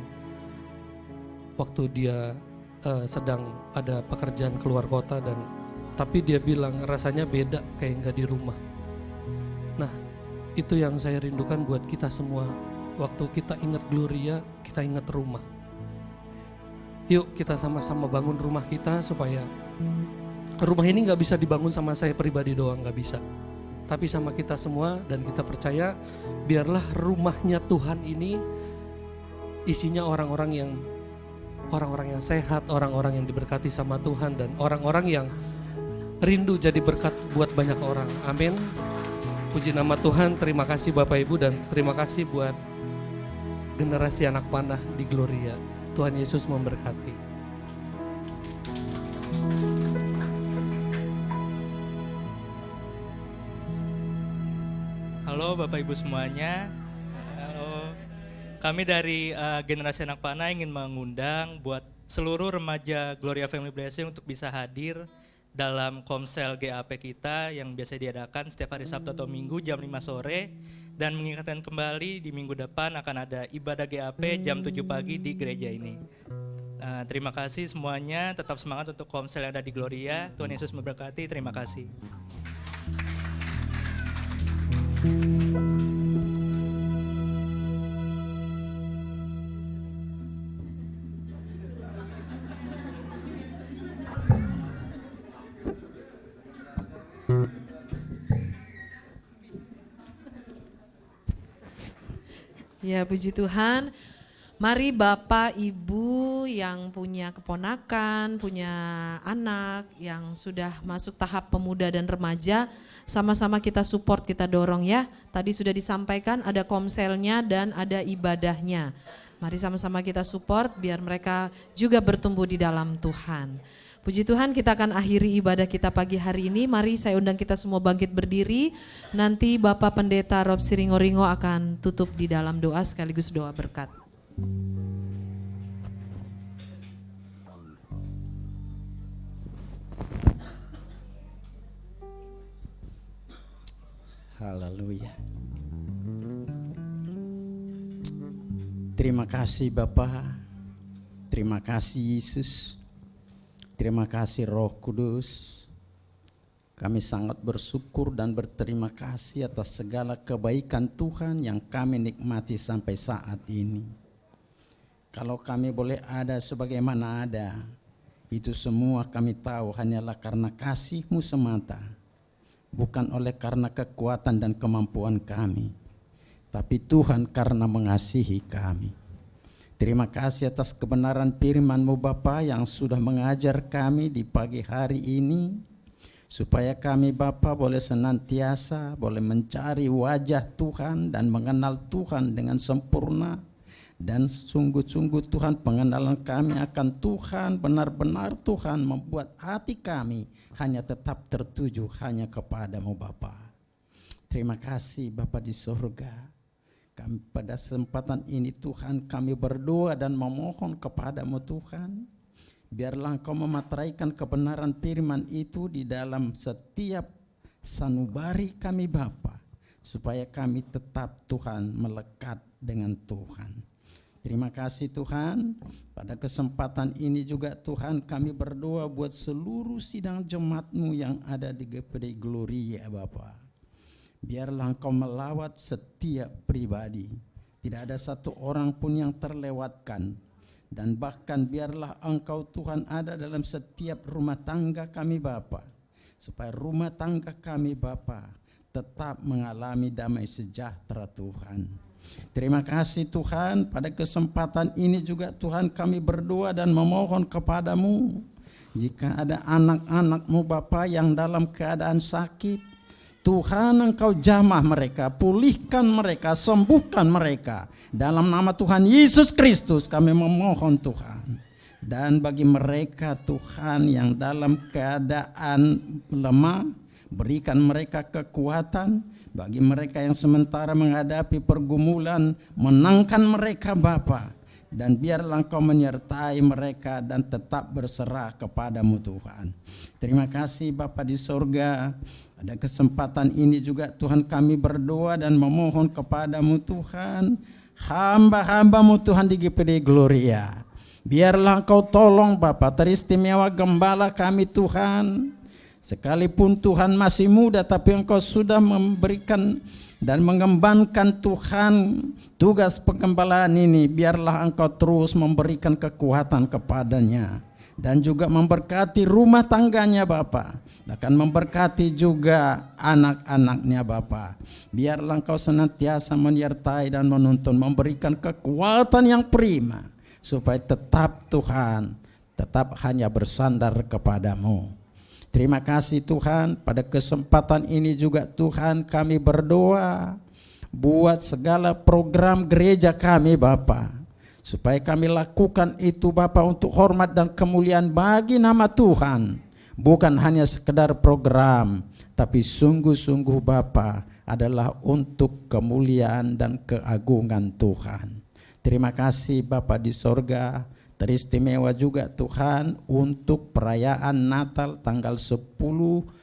Waktu dia sedang ada pekerjaan keluar kota, tapi dia bilang rasanya beda kayak nggak di rumah. Nah itu yang saya rindukan buat kita semua. Waktu kita ingat Gloria, kita ingat rumah. Yuk kita sama-sama bangun rumah kita, supaya rumah ini gak bisa dibangun sama saya pribadi doang, gak bisa. Tapi sama kita semua, dan kita percaya biarlah rumahnya Tuhan ini isinya orang-orang yang sehat, orang-orang yang diberkati sama Tuhan, dan orang-orang yang rindu jadi berkat buat banyak orang. Amin. Puji nama Tuhan. Terima kasih Bapak Ibu dan terima kasih buat generasi anak panah di Gloria. Tuhan Yesus memberkati. Halo Bapak Ibu semuanya. Halo. Kami dari generasi anak panah ingin mengundang buat seluruh remaja Gloria Family Blessing untuk bisa hadir dalam komsel GAP kita yang biasa diadakan setiap hari Sabtu atau Minggu jam 5 sore, dan mengingatkan kembali di minggu depan akan ada ibadah GAP jam 7 pagi di gereja ini. Terima kasih semuanya, tetap semangat untuk komsel yang ada di Gloria. Tuhan Yesus memberkati. Terima kasih. Ya, puji Tuhan. Mari Bapak Ibu yang punya keponakan, punya anak yang sudah masuk tahap pemuda dan remaja, sama-sama kita support, kita dorong ya. Tadi sudah disampaikan ada komselnya dan ada ibadahnya. Mari sama-sama kita support biar mereka juga bertumbuh di dalam Tuhan. Puji Tuhan, kita akan akhiri ibadah kita pagi hari ini. Mari saya undang kita semua bangkit berdiri. Nanti Bapak Pendeta Rob Siringo-Ringo akan tutup di dalam doa sekaligus doa berkat. Haleluya. Terima kasih Bapa, terima kasih Yesus, terima kasih Roh Kudus. Kami sangat bersyukur dan berterima kasih atas segala kebaikan Tuhan yang kami nikmati sampai saat ini. Kalau kami boleh ada sebagaimana ada, itu semua kami tahu hanyalah karena kasih-Mu semata. Bukan oleh karena kekuatan dan kemampuan kami, tapi Tuhan karena mengasihi kami. Terima kasih atas kebenaran firman-Mu Bapa yang sudah mengajar kami di pagi hari ini, supaya kami Bapa boleh senantiasa boleh mencari wajah Tuhan dan mengenal Tuhan dengan sempurna. Dan sungguh-sungguh Tuhan, pengenalan kami akan Tuhan, benar-benar Tuhan membuat hati kami hanya tetap tertuju hanya kepadamu Bapa. Terima kasih Bapa di surga. Kami pada kesempatan ini Tuhan kami berdoa dan memohon kepadamu Tuhan. Biarlah Engkau memateraikan kebenaran firman itu di dalam setiap sanubari kami Bapa. Supaya kami tetap Tuhan melekat dengan Tuhan. Terima kasih Tuhan, pada kesempatan ini juga Tuhan kami berdoa buat seluruh sidang jemaat-Mu yang ada di GPD Gloria Bapa. Biarlah Engkau melawat setiap pribadi, tidak ada satu orang pun yang terlewatkan. Dan bahkan biarlah Engkau Tuhan ada dalam setiap rumah tangga kami Bapa, supaya rumah tangga kami Bapa tetap mengalami damai sejahtera Tuhan. Terima kasih Tuhan, pada kesempatan ini juga Tuhan kami berdoa dan memohon kepadamu. Jika ada anak-anak-Mu Bapa yang dalam keadaan sakit, Tuhan Engkau jamah mereka, pulihkan mereka, sembuhkan mereka. Dalam nama Tuhan Yesus Kristus kami memohon Tuhan. Dan bagi mereka Tuhan yang dalam keadaan lemah, berikan mereka kekuatan. Bagi mereka yang sementara menghadapi pergumulan, menangkan mereka Bapa. Dan biarlah Engkau menyertai mereka dan tetap berserah kepadamu Tuhan. Terima kasih Bapa di surga. Pada kesempatan ini juga Tuhan kami berdoa dan memohon kepadamu Tuhan. Hamba-hamba-Mu Tuhan di GPD Gloria. Biarlah Engkau tolong Bapa, teristimewa gembala kami Tuhan. Sekalipun Tuhan masih muda, tapi Engkau sudah memberikan dan mengembangkan Tuhan tugas pengembalaan ini. Biarlah Engkau terus memberikan kekuatan kepadanya. Dan juga memberkati rumah tangganya Bapa. Bahkan memberkati juga anak-anaknya Bapa. Biarlah Engkau senantiasa menyertai dan menuntun, memberikan kekuatan yang prima. Supaya tetap Tuhan, tetap hanya bersandar kepadamu. Terima kasih Tuhan, pada kesempatan ini juga Tuhan kami berdoa buat segala program gereja kami Bapa, supaya kami lakukan itu Bapa untuk hormat dan kemuliaan bagi nama Tuhan. Bukan hanya sekedar program, tapi sungguh-sungguh Bapa adalah untuk kemuliaan dan keagungan Tuhan. Terima kasih Bapa di sorga. Teristimewa juga Tuhan untuk perayaan Natal tanggal 10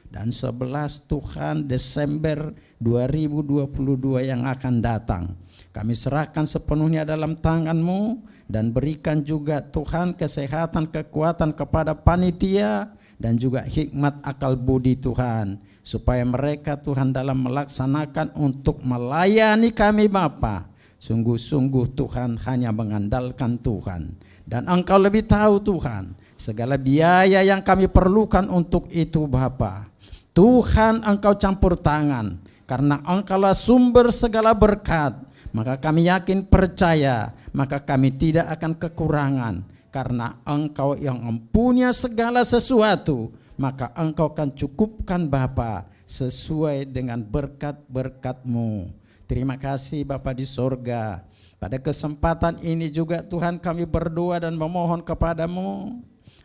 dan 11 Tuhan Desember 2022 yang akan datang. Kami serahkan sepenuhnya dalam tangan-Mu dan berikan juga Tuhan kesehatan, kekuatan kepada panitia dan juga hikmat akal budi Tuhan, supaya mereka Tuhan dalam melaksanakan untuk melayani kami Bapa, sungguh-sungguh Tuhan hanya mengandalkan Tuhan. Dan Engkau lebih tahu Tuhan segala biaya yang kami perlukan untuk itu Bapa. Tuhan Engkau campur tangan, karena Engkaulah sumber segala berkat. Maka kami yakin percaya, maka kami tidak akan kekurangan. Karena Engkau yang mempunyai segala sesuatu, maka Engkau akan cukupkan Bapa sesuai dengan berkat-berkat-Mu. Terima kasih Bapa di sorga. Pada kesempatan ini juga Tuhan kami berdoa dan memohon kepadamu,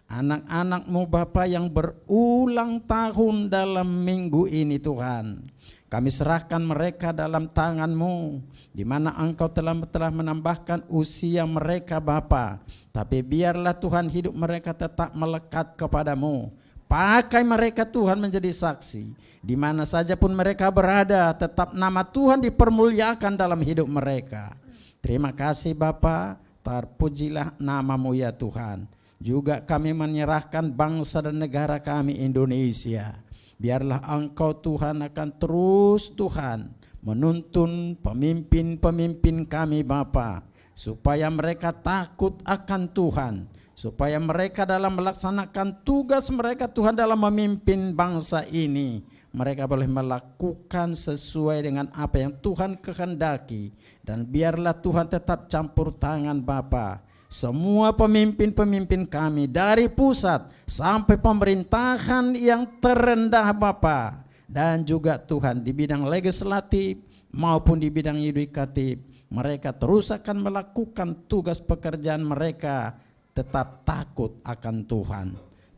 anak-anak-Mu Bapa yang berulang tahun dalam minggu ini Tuhan, kami serahkan mereka dalam tangan-Mu, di mana Engkau telah menambahkan usia mereka Bapa. Tapi biarlah Tuhan hidup mereka tetap melekat kepadamu. Pakai mereka Tuhan menjadi saksi, di mana saja pun mereka berada, tetap nama Tuhan dipermuliakan dalam hidup mereka. Terima kasih Bapa, terpujilah nama-Mu ya Tuhan. Juga kami menyerahkan bangsa dan negara kami Indonesia. Biarlah Engkau Tuhan akan terus Tuhan menuntun pemimpin-pemimpin kami Bapa, supaya mereka takut akan Tuhan, supaya mereka dalam melaksanakan tugas mereka Tuhan dalam memimpin bangsa ini, mereka boleh melakukan sesuai dengan apa yang Tuhan kehendaki. Dan biarlah Tuhan tetap campur tangan Bapa, semua pemimpin-pemimpin kami dari pusat sampai pemerintahan yang terendah Bapa, dan juga Tuhan di bidang legislatif maupun di bidang yudikatif, mereka terus akan melakukan tugas pekerjaan mereka tetap takut akan Tuhan.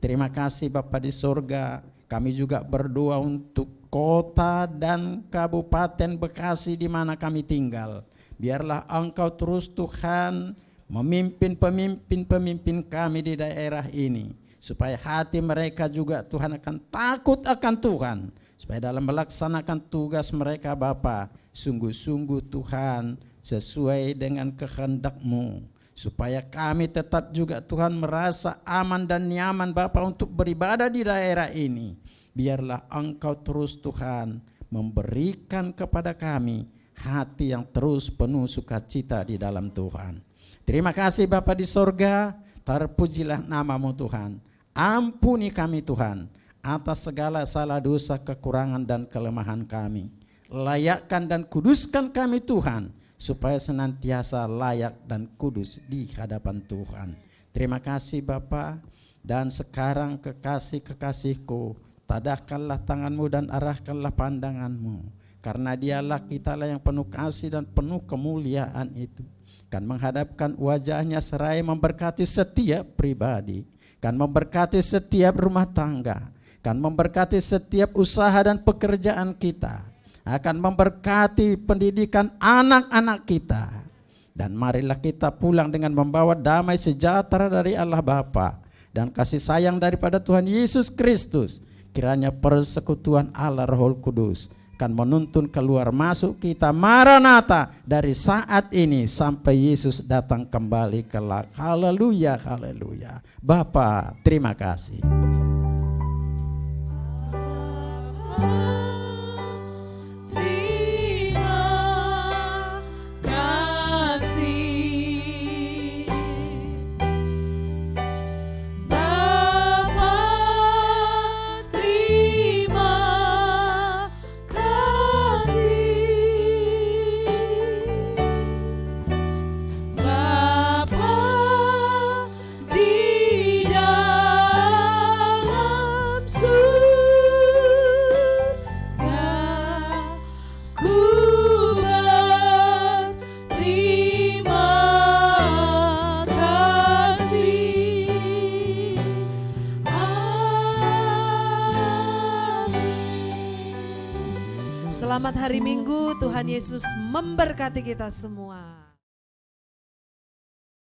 Terima kasih Bapa di sorga. Kami juga berdoa untuk kota dan kabupaten Bekasi di mana kami tinggal. Biarlah Engkau terus Tuhan memimpin pemimpin-pemimpin kami di daerah ini, supaya hati mereka juga Tuhan akan takut akan Tuhan, supaya dalam melaksanakan tugas mereka Bapa, sungguh-sungguh Tuhan sesuai dengan kehendak-Mu, supaya kami tetap juga Tuhan merasa aman dan nyaman Bapa untuk beribadah di daerah ini. Biarlah Engkau terus Tuhan memberikan kepada kami hati yang terus penuh sukacita di dalam Tuhan. Terima kasih Bapa di sorga, terpujilah nama-Mu Tuhan. Ampuni kami Tuhan atas segala salah dosa, kekurangan dan kelemahan kami. Layakkan dan kuduskan kami Tuhan, supaya senantiasa layak dan kudus di hadapan Tuhan. Terima kasih Bapa. Dan sekarang kekasih-kekasihku, tadahkanlah tangan-Mu dan arahkanlah pandangan-Mu, karena Dialah kitalah yang penuh kasih dan penuh kemuliaan itu, kan menghadapkan wajahnya seraya memberkati setiap pribadi, kan memberkati setiap rumah tangga, kan memberkati setiap usaha dan pekerjaan kita, akan memberkati pendidikan anak-anak kita. Dan marilah kita pulang dengan membawa damai sejahtera dari Allah Bapa dan kasih sayang daripada Tuhan Yesus Kristus. Kiranya persekutuan Allah Roh Kudus akan menuntun keluar masuk kita Maranatha dari saat ini sampai Yesus datang kembali kelak. Haleluya, haleluya. Bapa, terima kasih. Terima kasih Bapa, terima kasih Bapa di dalam Selamat hari Minggu, Tuhan Yesus memberkati kita semua.